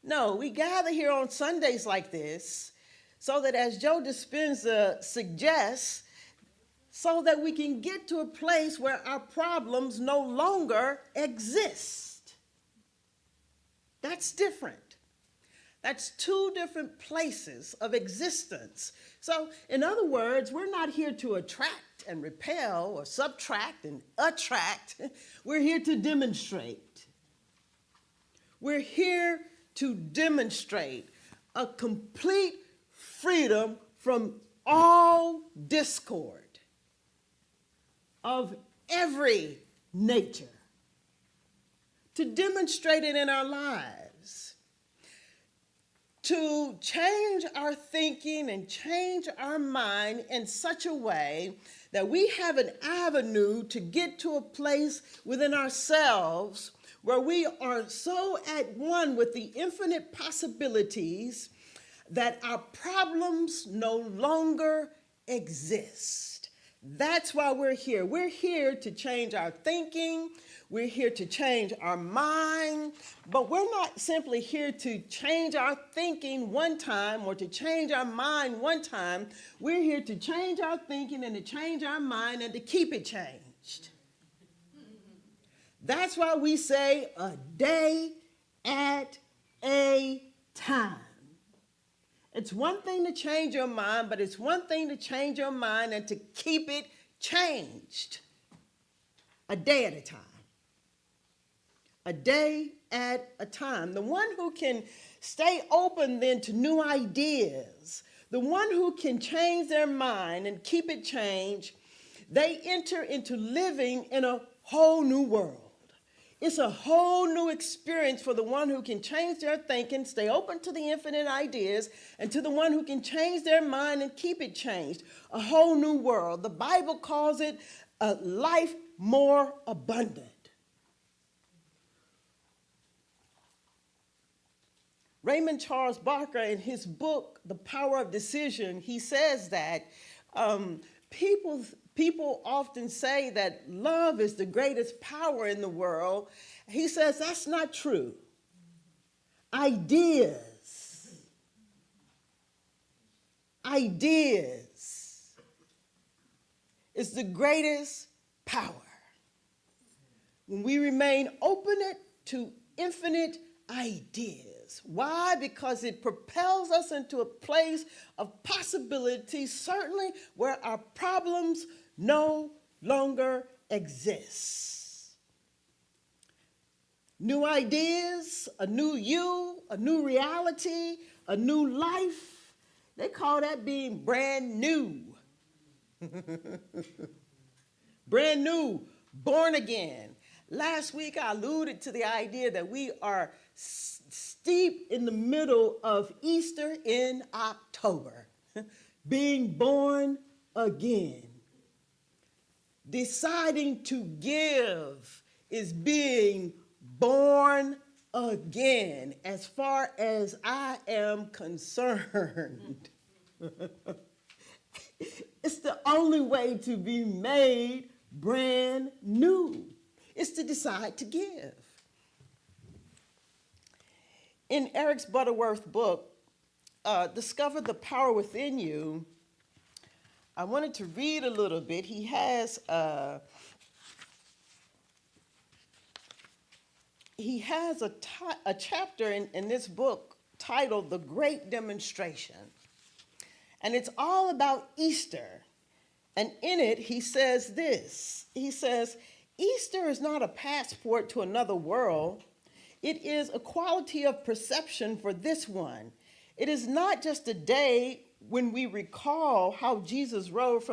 No, we gather here on Sundays like this so that, as Joe Dispenza suggests, so that we can get to a place where our problems no longer exist. That's different. That's 2 different places of existence. So, in other words, we're not here to attract and repel or subtract and attract. We're here to demonstrate. We're here to demonstrate a complete freedom from all discord of every nature, to demonstrate it in our lives, to change our thinking and change our mind in such a way that we have an avenue to get to a place within ourselves where we are so at one with the infinite possibilities that our problems no longer exist. That's why we're here. We're here to change our thinking. We're here to change our mind. But we're not simply here to change our thinking one time or to change our mind one time. We're here to change our thinking and to change our mind and to keep it changed. That's why we say a day at a time. It's one thing to change your mind, but it's one thing to change your mind and to keep it changed. A day at a time. A day at a time. The one who can stay open then to new ideas, the one who can change their mind and keep it changed, they enter into living in a whole new world. It's a whole new experience for the one who can change their thinking, stay open to the infinite ideas, and to the one who can change their mind and keep it changed. A whole new world. The Bible calls it a life more abundant. Raymond Charles Barker, in his book, The Power of Decision, he says that people often say that love is the greatest power in the world. He says that's not true. Ideas is the greatest power. When we remain open to infinite ideas. Why? Because it propels us into a place of possibility, certainly where our problems no longer exist. New ideas, a new you, a new reality, a new life. They call that being brand new. Brand new, born again. Last week I alluded to the idea that we are steep in the middle of Easter in October, being born again. Deciding to give is being born again, as far as I am concerned. It's the only way to be made brand new. It's to decide to give. In Eric Butterworth's book, Discover the Power Within You, I wanted to read a little bit. He has he has a chapter in this book titled The Great Demonstration. And it's all about Easter. And in it, he says this. He says, Easter is not a passport to another world. It is a quality of perception for this one. It is not just a day when we recall how Jesus rose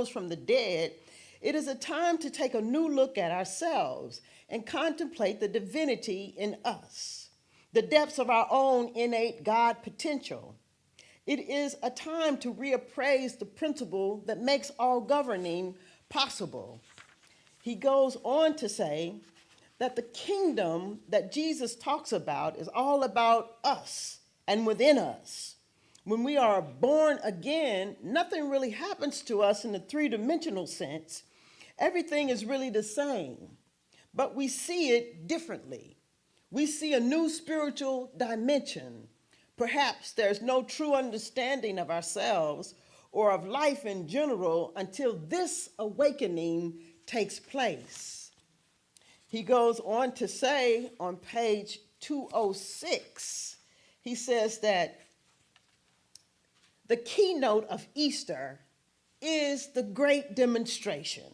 from the dead. It is a time to take a new look at ourselves and contemplate the divinity in us, the depths of our own innate God potential. It is a time to reappraise the principle that makes all governing possible. He goes on to say that the kingdom that Jesus talks about is all about us and within us. When we are born again, nothing really happens to us in the three-dimensional sense. Everything is really the same, but we see it differently. We see a new spiritual dimension. Perhaps there's no true understanding of ourselves or of life in general until this awakening takes place. He goes on to say on page 206, he says that the keynote of Easter is the great demonstration.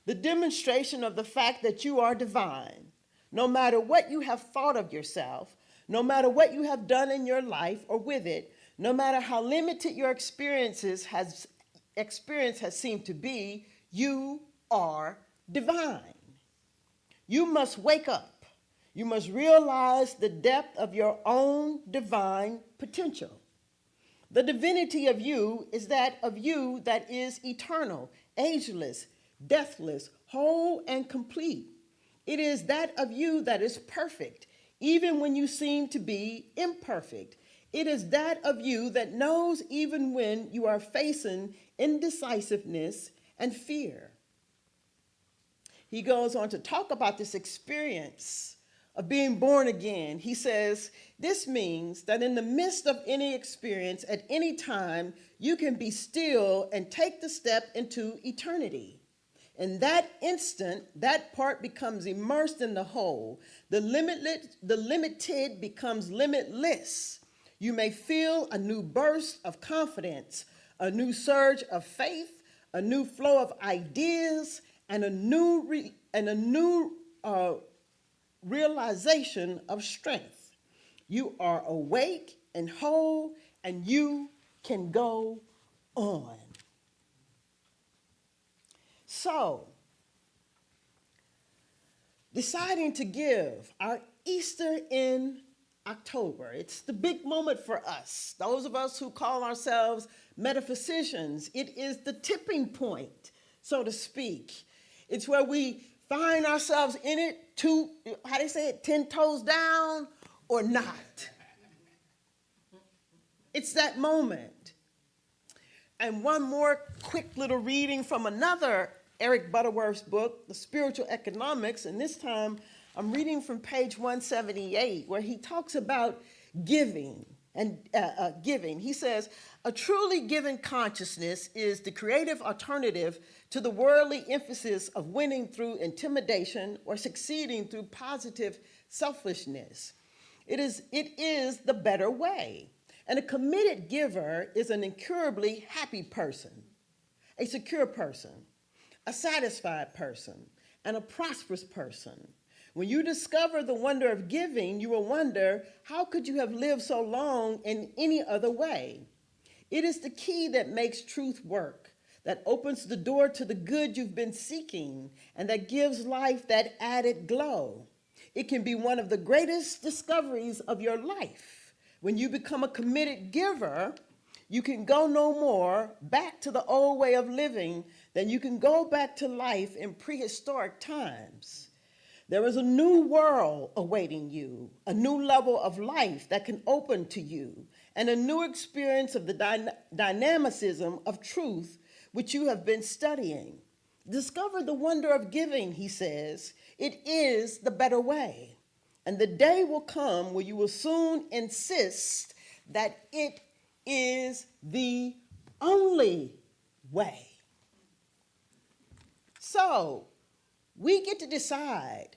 The demonstration of the fact that you are divine, no matter what you have thought of yourself, no matter what you have done in your life or with it, no matter how limited your experience has seemed to be, you are divine. You must wake up. You must realize the depth of your own divine potential. The divinity of you is that of you that is eternal, ageless, deathless, whole, and complete. It is that of you that is perfect, even when you seem to be imperfect. It is that of you that knows even when you are facing indecisiveness and fear. He goes on to talk about this experience of being born again. He says, this means that in the midst of any experience at any time, you can be still and take the step into eternity. In that instant, that part becomes immersed in the whole. The limited becomes limitless. You may feel a new burst of confidence, a new surge of faith, a new flow of ideas, and a new realization of strength. You are awake and whole, and you can go on. So, deciding to give our Easter in October, it's the big moment for us, those of us who call ourselves metaphysicians. It is the tipping point, so to speak. It's where we find ourselves in it, 10 toes down or not. It's that moment. And one more quick little reading from another Eric Butterworth's book, The Spiritual Economics, and this time I'm reading from page 178, where he talks about giving and giving. He says, a truly given consciousness is the creative alternative to the worldly emphasis of winning through intimidation or succeeding through positive selfishness. It is the better way. And a committed giver is an incurably happy person, a secure person, a satisfied person, and a prosperous person. When you discover the wonder of giving, you will wonder, how could you have lived so long in any other way? It is the key that makes truth work, that opens the door to the good you've been seeking, and that gives life that added glow. It can be one of the greatest discoveries of your life. When you become a committed giver, you can go no more back to the old way of living than you can go back to life in prehistoric times. There is a new world awaiting you, a new level of life that can open to you, and a new experience of the dynamicism of truth which you have been studying. Discover the wonder of giving, he says. It is the better way. And the day will come where you will soon insist that it is the only way. So, we get to decide.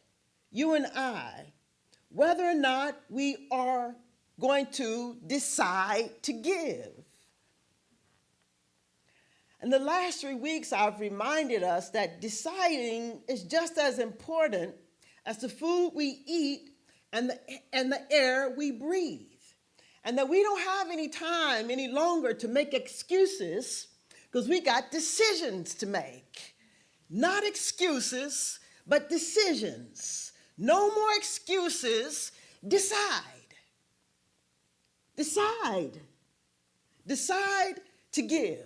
you and I, whether or not we are going to decide to give. In the last 3 weeks, I've reminded us that deciding is just as important as the food we eat and the air we breathe. And that we don't have any time any longer to make excuses because we got decisions to make. Not excuses, but decisions. No more excuses. Decide. Decide. Decide to give.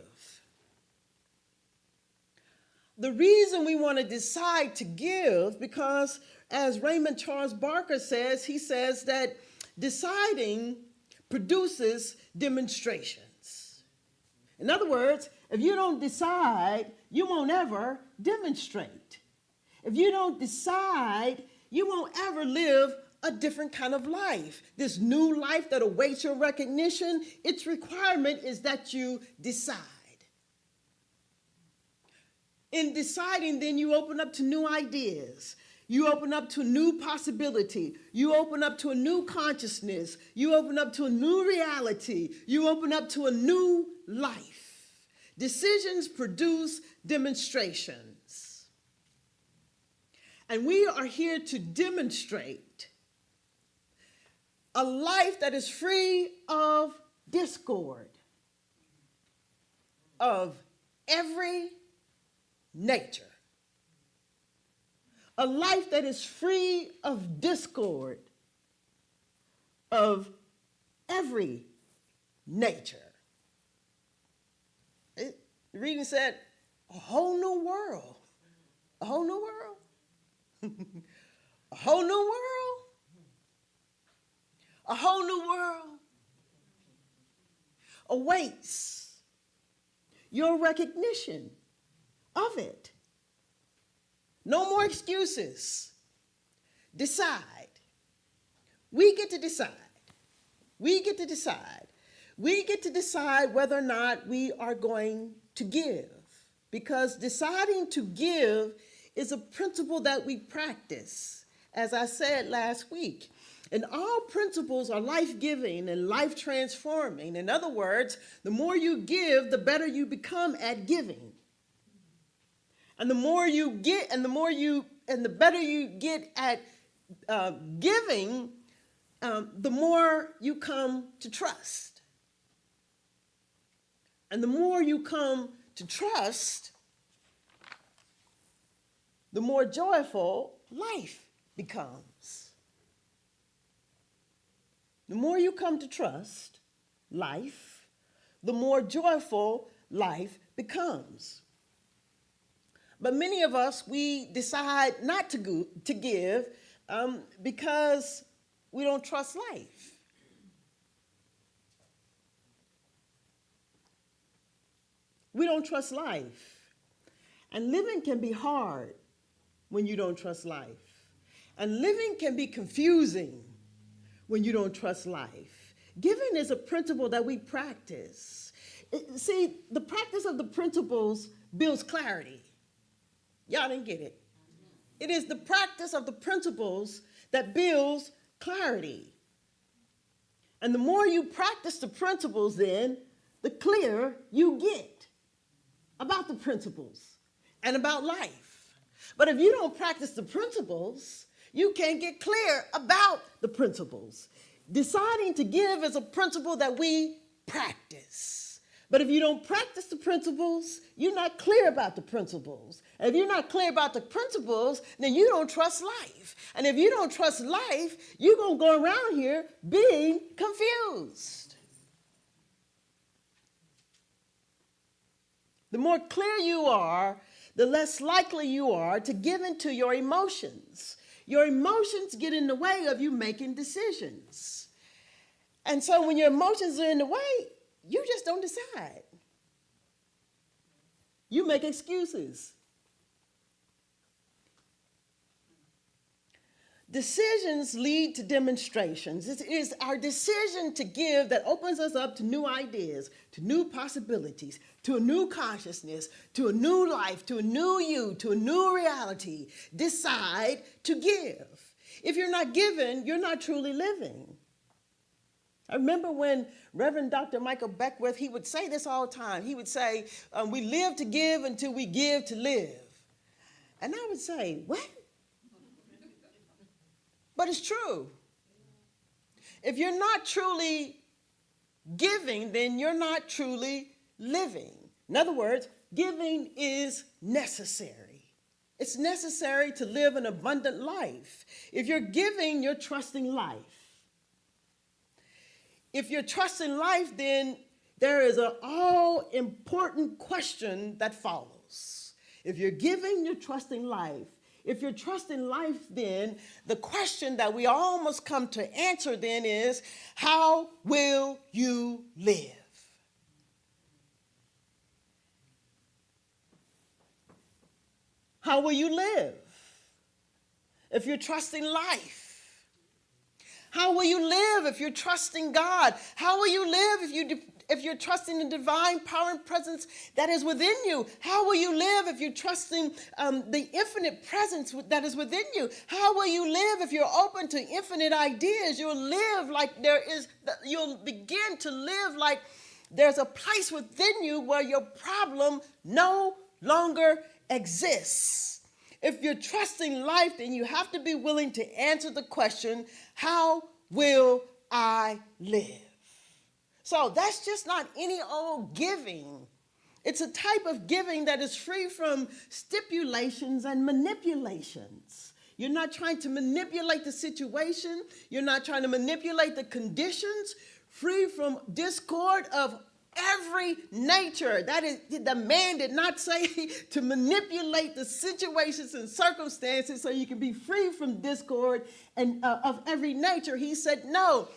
The reason we want to decide to give, because as Raymond Charles Barker says, he says that deciding produces demonstrations. In other words, if you don't decide, you won't ever demonstrate. If you don't decide, you won't ever live a different kind of life. This new life that awaits your recognition, its requirement is that you decide. In deciding, then you open up to new ideas. You open up to a new possibility. You open up to a new consciousness. You open up to a new reality. You open up to a new life. Decisions produce demonstrations. And we are here to demonstrate a life that is free of discord, of every nature. A life that is free of discord, of every nature. The reading said, a whole new world. A whole new world. A whole new world. A whole new world awaits your recognition of it. No more excuses. Decide. We get to decide. We get to decide. We get to decide whether or not we are going to give. Because deciding to give is a principle that we practice, as I said last week. And all principles are life-giving and life-transforming. In other words, the more you give, the better you become at giving. And the more you get, and the better you get at giving, the more you come to trust. And the more you come to trust, the more joyful life becomes. The more you come to trust life, the more joyful life becomes. But many of us, we decide not to give because we don't trust life. We don't trust life. And living can be hard when you don't trust life. And living can be confusing when you don't trust life. Giving is a principle that we practice. See, the practice of the principles builds clarity. Y'all didn't get it. It is the practice of the principles that builds clarity. And the more you practice the principles, then, the clearer you get about the principles and about life. But if you don't practice the principles, you can't get clear about the principles. Deciding to give is a principle that we practice. But if you don't practice the principles, you're not clear about the principles. And if you're not clear about the principles, then you don't trust life. And if you don't trust life, you're going to go around here being confused. The more clear you are, the less likely you are to give into your emotions. Your emotions get in the way of you making decisions. And so when your emotions are in the way, you just don't decide. You make excuses. Decisions lead to demonstrations. It is our decision to give that opens us up to new ideas, to new possibilities, to a new consciousness, to a new life, to a new you, to a new reality. Decide to give. If you're not giving, you're not truly living. I remember when Reverend Dr. Michael Beckwith, he would say this all the time. He would say, we live to give until we give to live. And I would say, what? But it's true. If you're not truly giving, then you're not truly living. In other words, giving is necessary. It's necessary to live an abundant life. If you're giving, you're trusting life. If you're trusting life, then there is an all-important question that follows. If you're giving, you're trusting life. If you're trusting life, then the question that we almost come to answer then is, how will you live? How will you live if you're trusting life? How will you live if you're trusting God? How will you live if you're trusting the divine power and presence that is within you? How will you live if you're trusting the infinite presence that is within you? How will you live if you're open to infinite ideas? You'll live like you'll begin to live like there's a place within you where your problem no longer exists. If you're trusting life, then you have to be willing to answer the question, how will I live? So that's just not any old giving. It's a type of giving that is free from stipulations and manipulations. You're not trying to manipulate the situation. You're not trying to manipulate the conditions. Free from discord of every nature. That is, the man did not say to manipulate the situations and circumstances so you can be free from discord and of every nature. He said, no,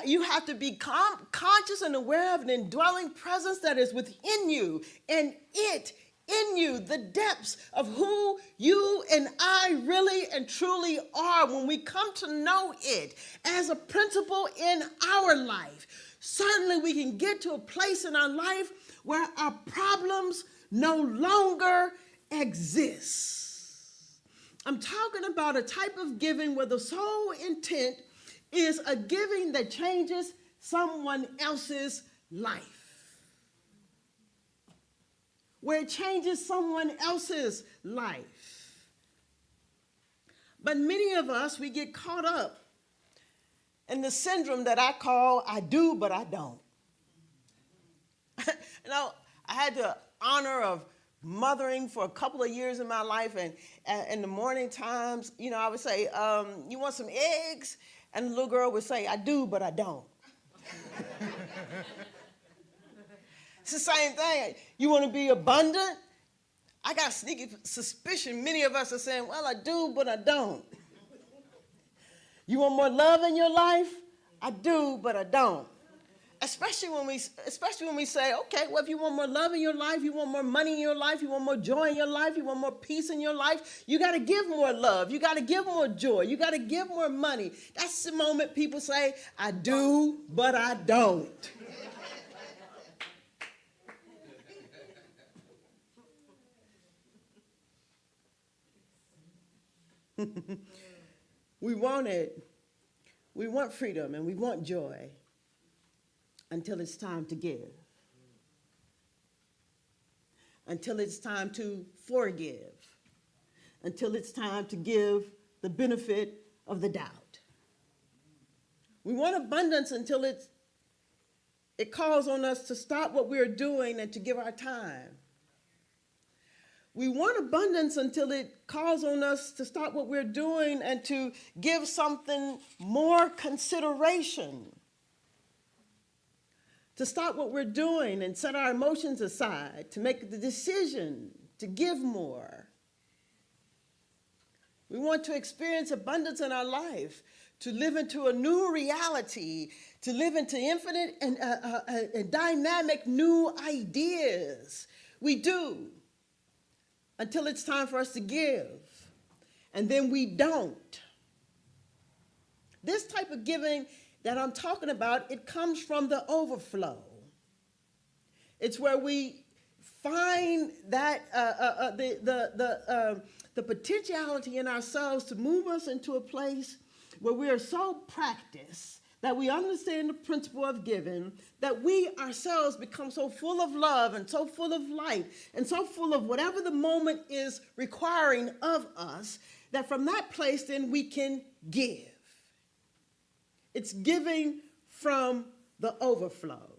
you have to be conscious and aware of an indwelling presence that is within you, and it in you, the depths of who you and I really and truly are. When we come to know it as a principle in our life, certainly we can get to a place in our life where our problems no longer exist. I'm talking about a type of giving where the sole intent is a giving that changes someone else's life. Where it changes someone else's life. But many of us, we get caught up in the syndrome that I call I do, but I don't. You know, I had the honor of mothering for a couple of years in my life, and in the morning times, you know, I would say, you want some eggs? And the little girl would say, I do, but I don't. It's the same thing. You want to be abundant? I got a sneaky suspicion many of us are saying, well, I do, but I don't. You want more love in your life? I do, but I don't. Especially when we say, okay, well, if you want more love in your life, you want more money in your life, you want more joy in your life, you want more peace in your life, you got to give more love. You got to give more joy. You got to give more money. That's the moment people say, I do, but I don't. We want it. We want freedom and we want joy until it's time to give. Until it's time to forgive. Until it's time to give the benefit of the doubt. We want abundance until it calls on us to stop what we're doing and to give our time. We want abundance until it calls on us to stop what we're doing and to give something more consideration. To stop what we're doing and set our emotions aside, to make the decision to give more. We want to experience abundance in our life, to live into a new reality, to live into infinite and dynamic new ideas. We do. Until it's time for us to give. And then we don't. This type of giving that I'm talking about, it comes from the overflow. It's where we find that the potentiality in ourselves to move us into a place where we are so practiced that we understand the principle of giving, that we ourselves become so full of love and so full of light and so full of whatever the moment is requiring of us, that from that place then we can give. It's giving from the overflow.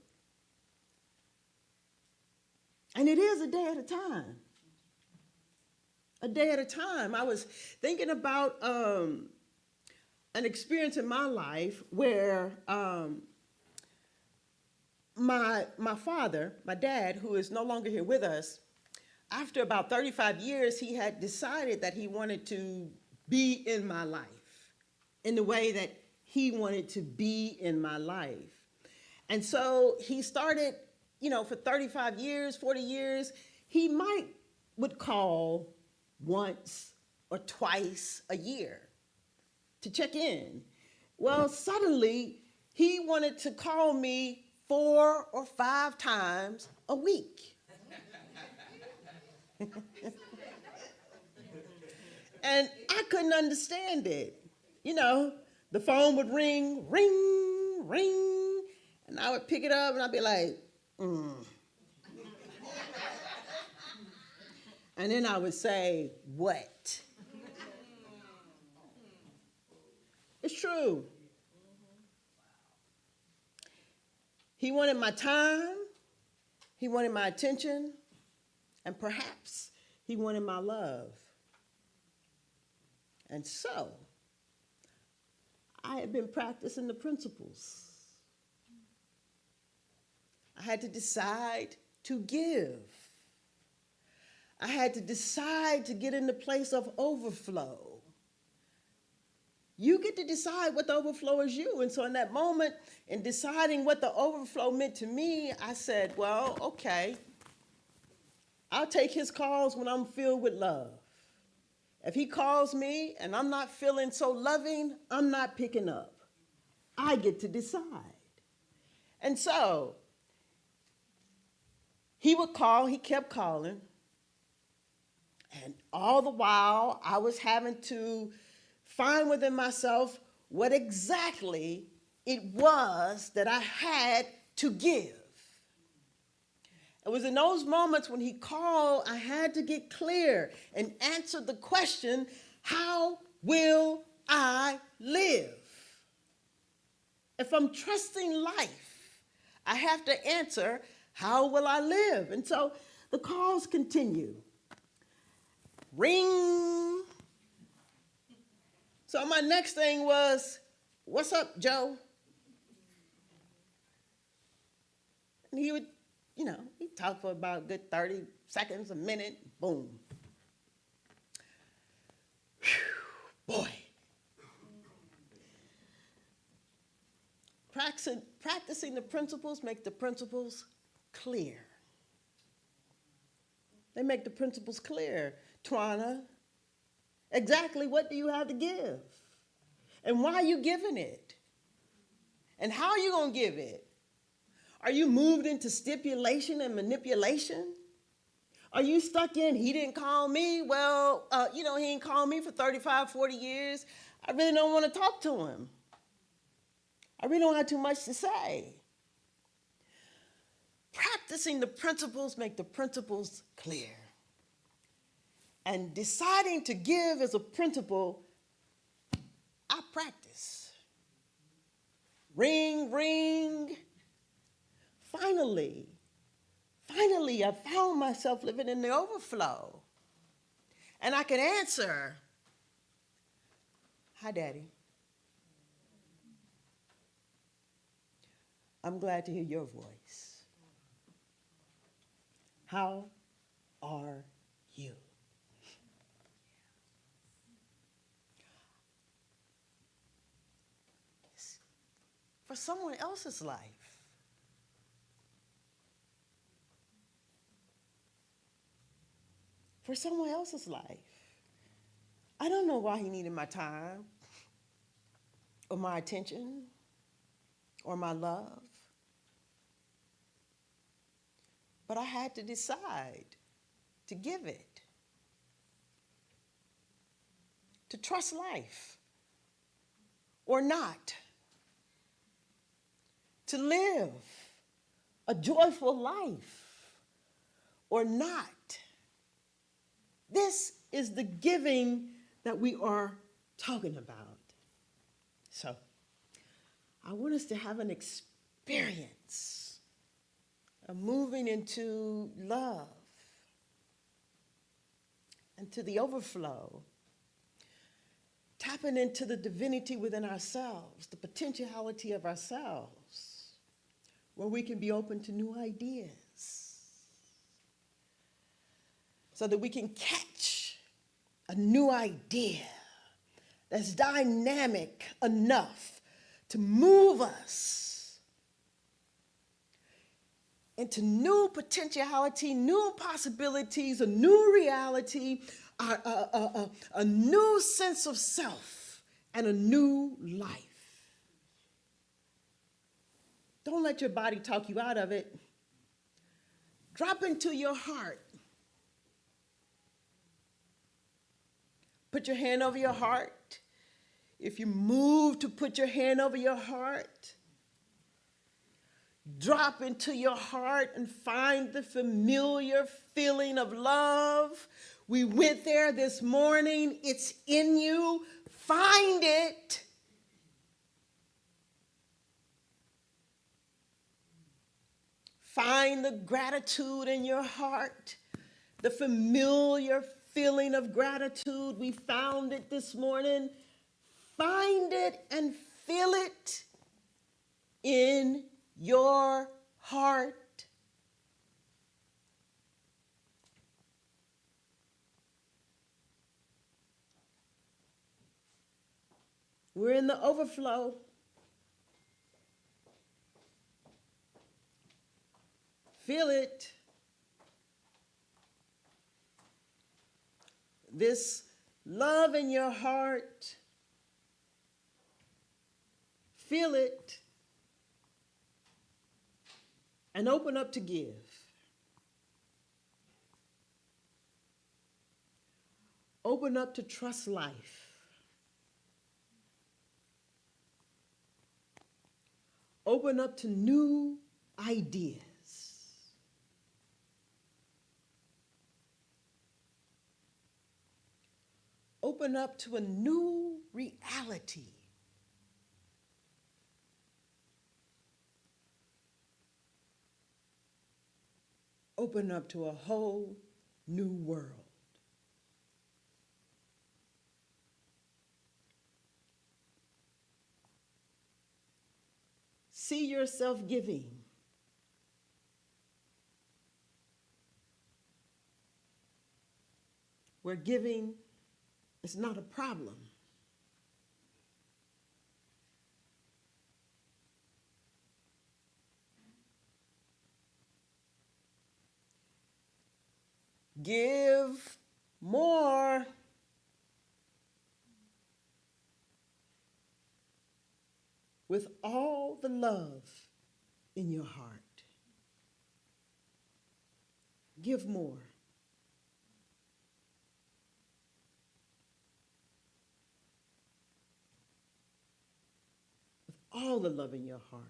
And it is a day at a time. A day at a time. I was thinking about an experience in my life where my father, my dad, who is no longer here with us, after about 35 years, he had decided that he wanted to be in my life in the way that he wanted to be in my life. And so he started, for 35 years, 40 years, he would call once or twice a year to check in. Well, suddenly he wanted to call me 4 or 5 times a week. And I couldn't understand it. The phone would ring, ring, ring, and I would pick it up and I'd be like, And then I would say, what? It's true. He wanted my time, he wanted my attention, and perhaps he wanted my love. And so, I had been practicing the principles. I had to decide to give. I had to decide to get in the place of overflow. You get to decide what the overflow is you. And so in that moment, in deciding what the overflow meant to me, I said, well, okay, I'll take his calls when I'm filled with love. If he calls me and I'm not feeling so loving, I'm not picking up. I get to decide. And so he would call, he kept calling. And all the while, I was having to find within myself what exactly it was that I had to give. It was in those moments when he called, I had to get clear and answer the question, how will I live? If I'm trusting life, I have to answer, how will I live? And so the calls continue. Ring. So my next thing was, what's up, Joe? And he would, he'd talk for about a good 30 seconds, a minute, boom. Whew, boy. Practicing the principles make the principles clear. They make the principles clear. Twana, exactly what do you have to give? And why are you giving it? And how are you going to give it? Are you moved into stipulation and manipulation? Are you stuck in, he didn't call me? Well, he didn't call me for 35, 40 years. I really don't want to talk to him. I really don't have too much to say. Practicing the principles make the principles clear. And deciding to give as a principle, I practice. Ring, ring. Finally, I found myself living in the overflow. And I can answer, hi, Daddy. I'm glad to hear your voice. How are you? For someone else's life. For someone else's life. I don't know why he needed my time or my attention or my love. But I had to decide to give it. To trust life. or not, to live a joyful life or not. This is the giving that we are talking about. So, I want us to have an experience of moving into love and to the overflow, tapping into the divinity within ourselves, the potentiality of ourselves, where we can be open to new ideas, so that we can catch a new idea that's dynamic enough to move us into new potentiality, new possibilities, a new reality, a new sense of self, and a new life. Don't let your body talk you out of it. Drop into your heart. Put your hand over your heart. If you move to put your hand over your heart, drop into your heart and find the familiar feeling of love. We went there this morning. It's in you. Find it. Find the gratitude in your heart, the familiar feeling of gratitude. We found it this morning. Find it and feel it in your heart. We're in the overflow. Feel it. This love in your heart. Feel it. And open up to give. Open up to trust life. Open up to new ideas. Open up to a new reality. Open up to a whole new world. See yourself giving. Where giving is not a problem. Give more. With all the love in your heart. Give more. With all the love in your heart.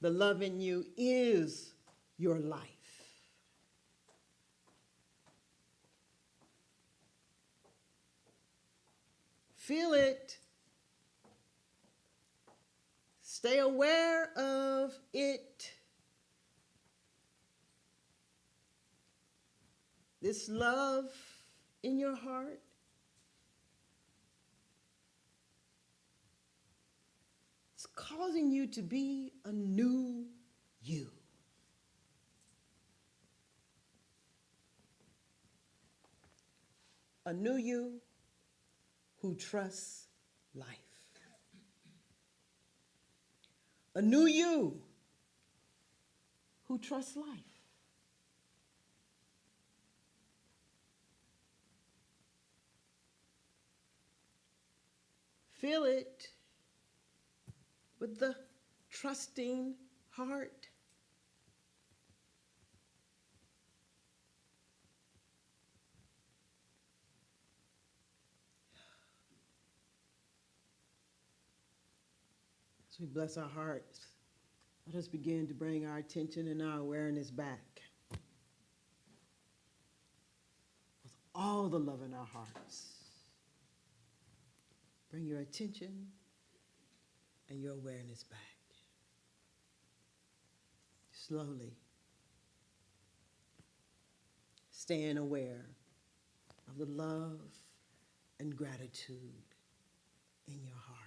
The love in you is your life. Feel it. Stay aware of it. This love in your heart. It's causing you to be a new you. A new you who trusts life. A new you who trusts life. Feel it with the trusting heart. As we bless our hearts, let us begin to bring our attention and our awareness back with all the love in our hearts. Bring your attention and your awareness back. Slowly. Staying aware of the love and gratitude in your hearts.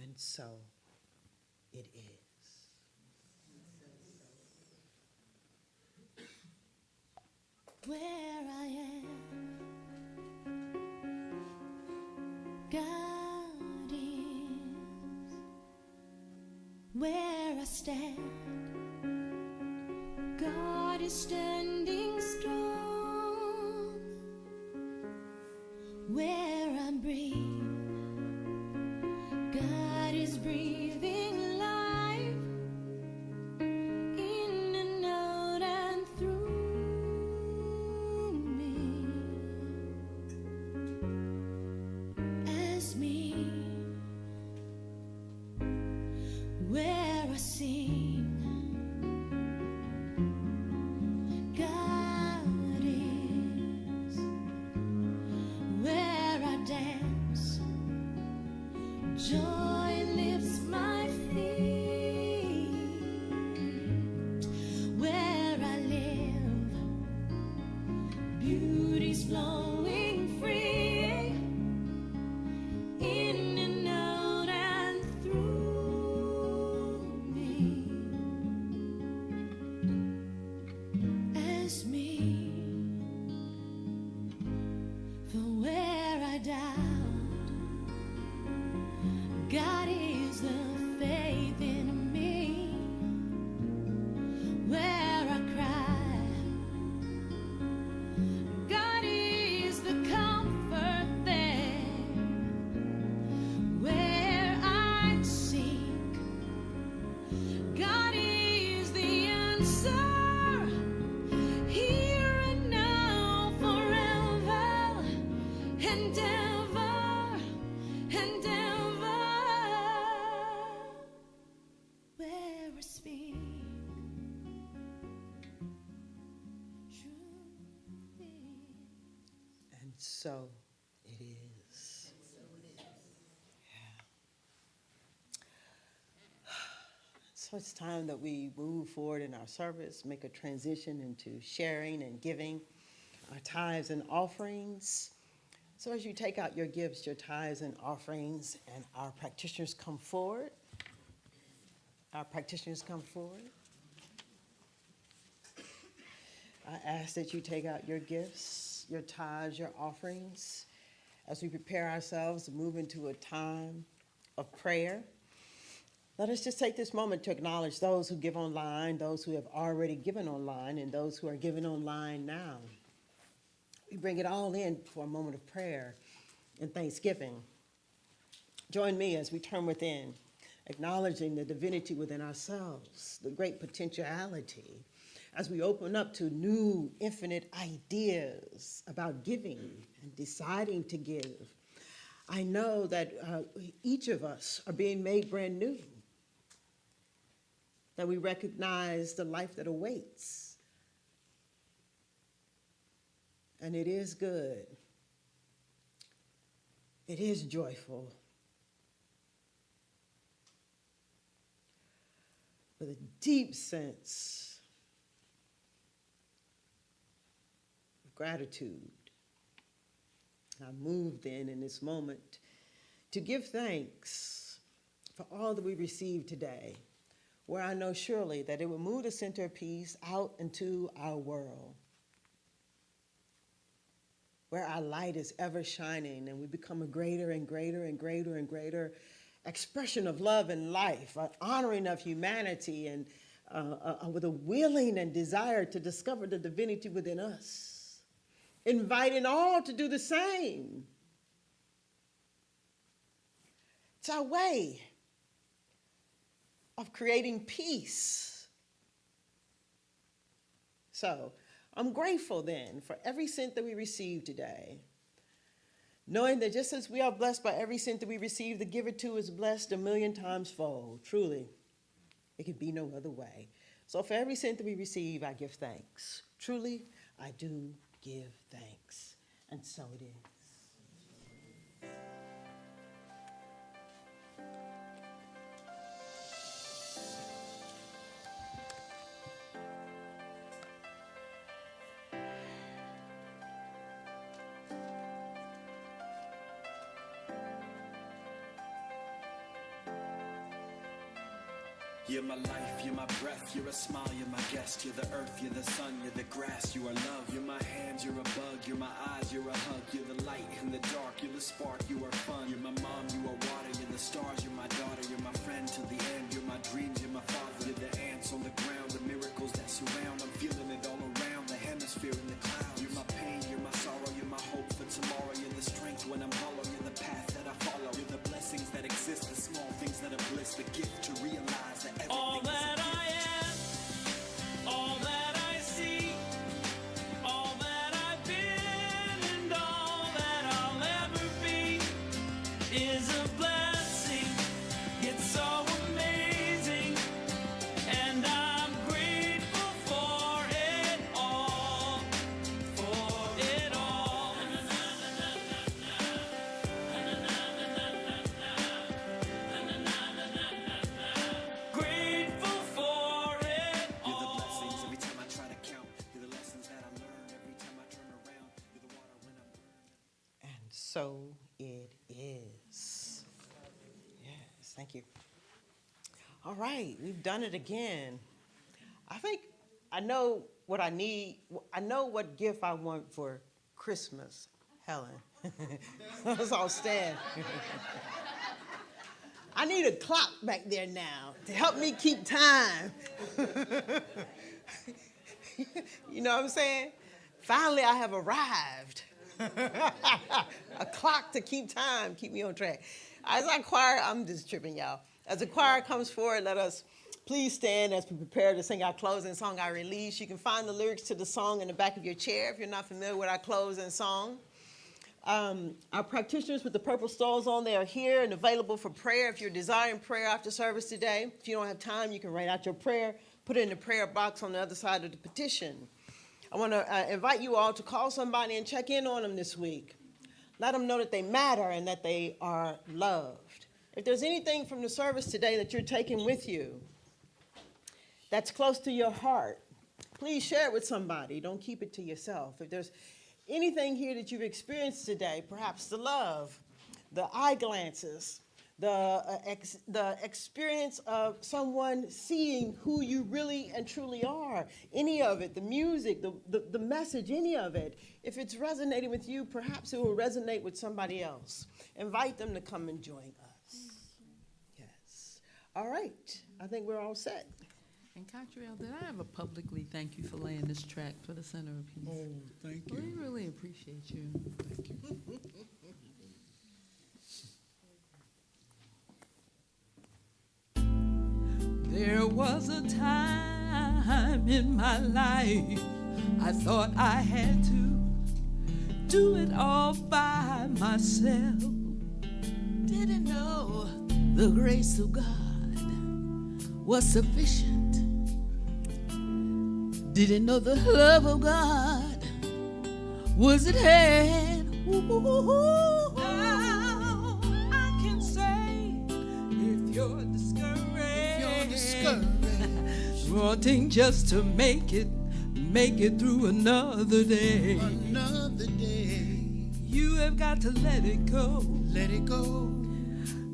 And so it is. Where I am, God is. Where I stand, God is standing strong. Where I breathe, God is breathing life in and out and through me. As me, where I sing, God is. Where I dance, joy lifts my feet. Where I live, beauty's flowing free in and out and through me. As me, for where I doubt, God is the faith in me. Where I cry, God is the comfort there. Where I seek, God is the answer. Here and now, forever and ever and ever. Where I speak truth. And so it is. Yeah. So it's time that we move forward in our service, make a transition into sharing and giving our tithes and offerings. So as you take out your gifts, your tithes and offerings, and our practitioners come forward. Our practitioners come forward. I ask that you take out your gifts, your tithes, your offerings, as we prepare ourselves to move into a time of prayer. Let us just take this moment to acknowledge those who give online, those who have already given online, and those who are giving online now. We bring it all in for a moment of prayer and thanksgiving. Join me as we turn within, acknowledging the divinity within ourselves, the great potentiality, as we open up to new, infinite ideas about giving and deciding to give. I know that each of us are being made brand new, that we recognize the life that awaits. And it is good. It is joyful. With a deep sense of gratitude, I move then in this moment to give thanks for all that we received today, where I know surely that it will move the center of peace out into our world, where our light is ever shining and we become a greater and greater and greater and greater expression of love and life, an honoring of humanity, and with a willing and desire to discover the divinity within us, inviting all to do the same. It's our way of creating peace. So I'm grateful then for every cent that we received today, knowing that just as we are blessed by every cent that we receive, the giver too is blessed 1,000,000 times fold. Truly, it could be no other way. So for every cent that we receive, I give thanks. Truly, I do give thanks. And so it is. You're my life, you're my breath, you're a smile, you're my guest. You're the earth, you're the sun, you're the grass, you are love. You're my hands, you're a bug, you're my eyes, you're a hug. You're the light in the dark, you're the spark, you are fun. You're my mom, you are water, you're the stars, you're my daughter. You're my friend till the end, you're my dreams, you're my father. You're the ants on the ground, the miracles that surround. I'm feeling it all around, the hemisphere in the clouds. You're my pain, you're my sorrow, you're my hope for tomorrow. You're the strength when I'm hollow, you're the path that I follow. You're the blessings that exist, the small things that are bliss. The gift to realize that everything All that I am, all that I see, all that I've been, and all that I'll ever be is a blessing. It's so amazing, and I'm grateful for it all, for it all. Grateful for it You're the all. blessings every time I try to count. You're the lessons that I learn every time I turn around. You're the water when I'm burned. And so it is. Yes, thank you. All right, we've done it again. I think I know what I need. I know what gift I want for Christmas, Helen. Let's all stand. I need a clock back there now to help me keep time. You know what I'm saying? Finally, I have arrived. A clock to keep time, keep me on track. As our choir, I'm just tripping, y'all. As the choir comes forward, let us please stand as we prepare to sing our closing song, Our Release. You can find the lyrics to the song in the back of your chair if you're not familiar with our closing song. Our practitioners with the purple stoles on, they are here and available for prayer. If you're desiring prayer after service today, if you don't have time, you can write out your prayer, put it in the prayer box on the other side of the petition. I want to invite you all to call somebody and check in on them this week. Let them know that they matter and that they are loved. If there's anything from the service today that you're taking with you that's close to your heart, please share it with somebody. Don't keep it to yourself. If there's anything here that you've experienced today, perhaps the love, the eye glances, the experience of someone seeing who you really and truly are, any of it, the music, the message, any of it, if it's resonating with you, perhaps it will resonate with somebody else. Invite them to come and join us. Yes. All right. I think we're all set. And Cottrell, did I ever publicly thank you for laying this track for the Center of Peace? Oh, thank you. We really appreciate you. Thank you. There was a time in my life I thought I had to do it all by myself. Didn't know the grace of God was sufficient. Didn't know the love of God was at hand. Ooh, now I can say if you're discouraged, wanting just to make it through another day. Another day. You have got to let it go. Let it go.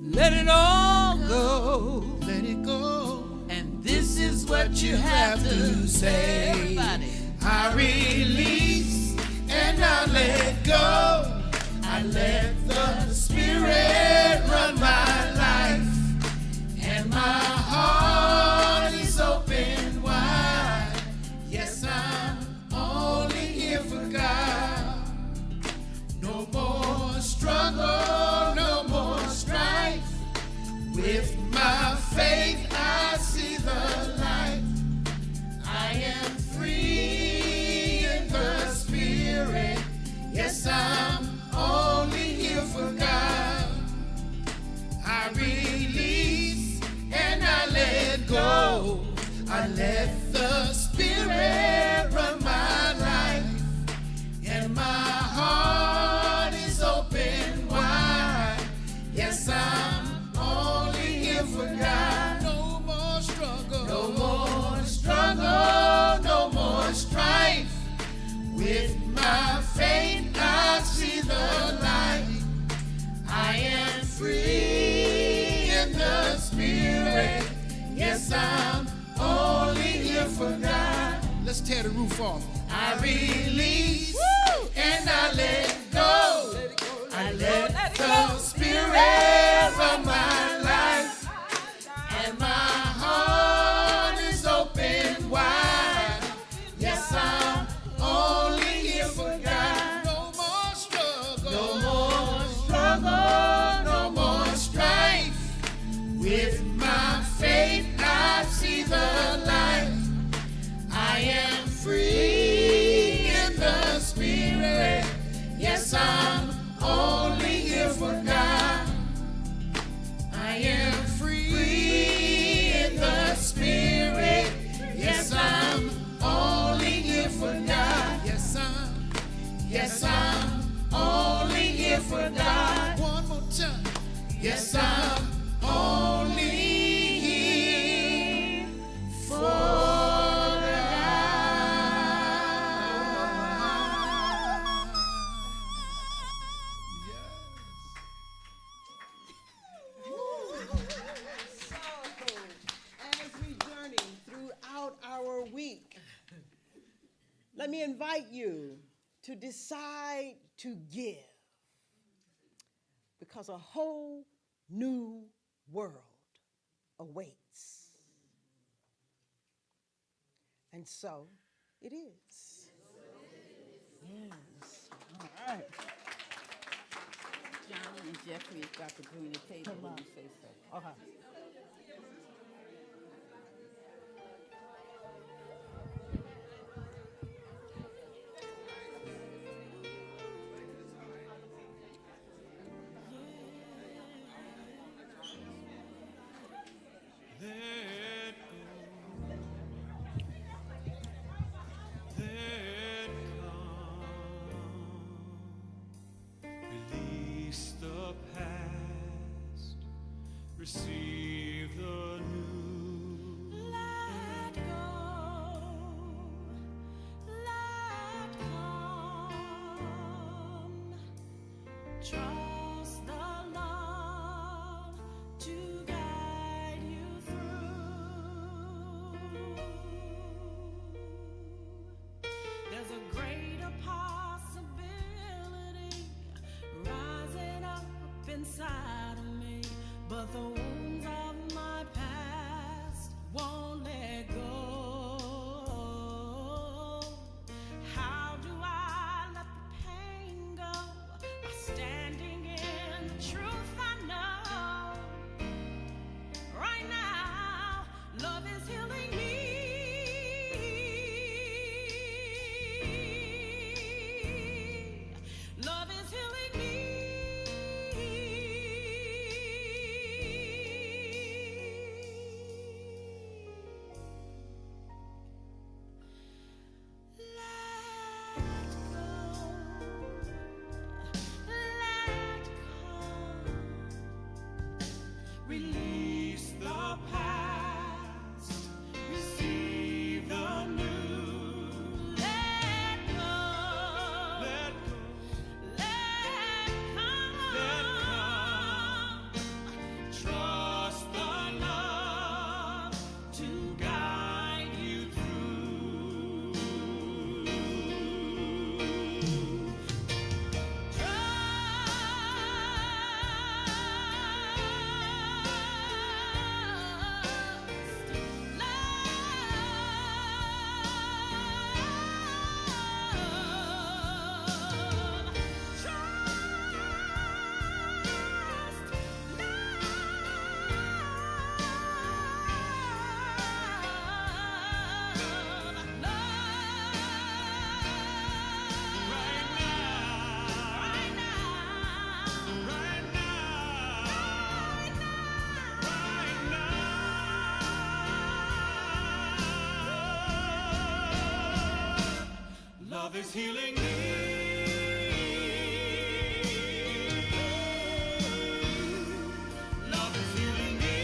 Let it all go. Let it go. And this is what you have to say. Everybody. I release and I let go. I let the Spirit run my life, and my heart is open wide. Yes, I'm only here for God. No more struggle, no more strife. With my faith, I see the light. I am free in the Spirit. Yes, I'm only here Let's tear the roof off. I release and I let go. I let the Spirit run my life, and my heart is open wide. Yes, I'm only here for God. No more struggle. No more struggle, no more strife. With my faith, I see the light. I am free in the Spirit. Yes, I'm only here for God. I am free in the Spirit. Yes, I'm only here for God. Yes, I'm only here for God. One more time. Yes, I'm only here for God. So, as we journey throughout our week, let me invite you to decide to give, because a whole new world awaits. And so it is. Yes. All right. Johnny and Jeffrey has got to bring the table when you say so. Okay. Release the past, receive the new. Let go, let come. Trust the love to guide you through. There's a greater possibility rising up inside of me, but the wounds of my past won't let go. How do I let the pain go? By standing in the truth I know. Right now, love is healing me. Love is healing me. Release the past, receive the new. Let go, let come. Trust the love to guide you through. Love is healing me. Love is healing me.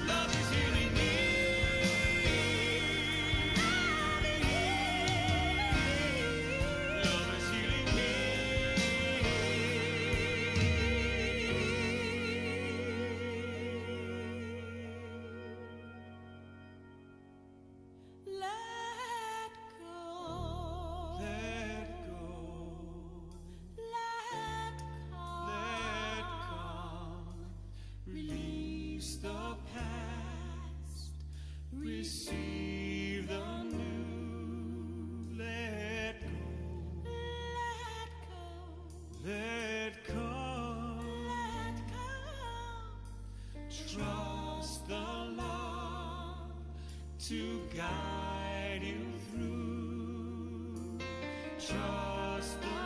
Love is healing me. Love is healing me. the past, receive the new. Let go, let go, let go. Trust the love to guide you through. Trust the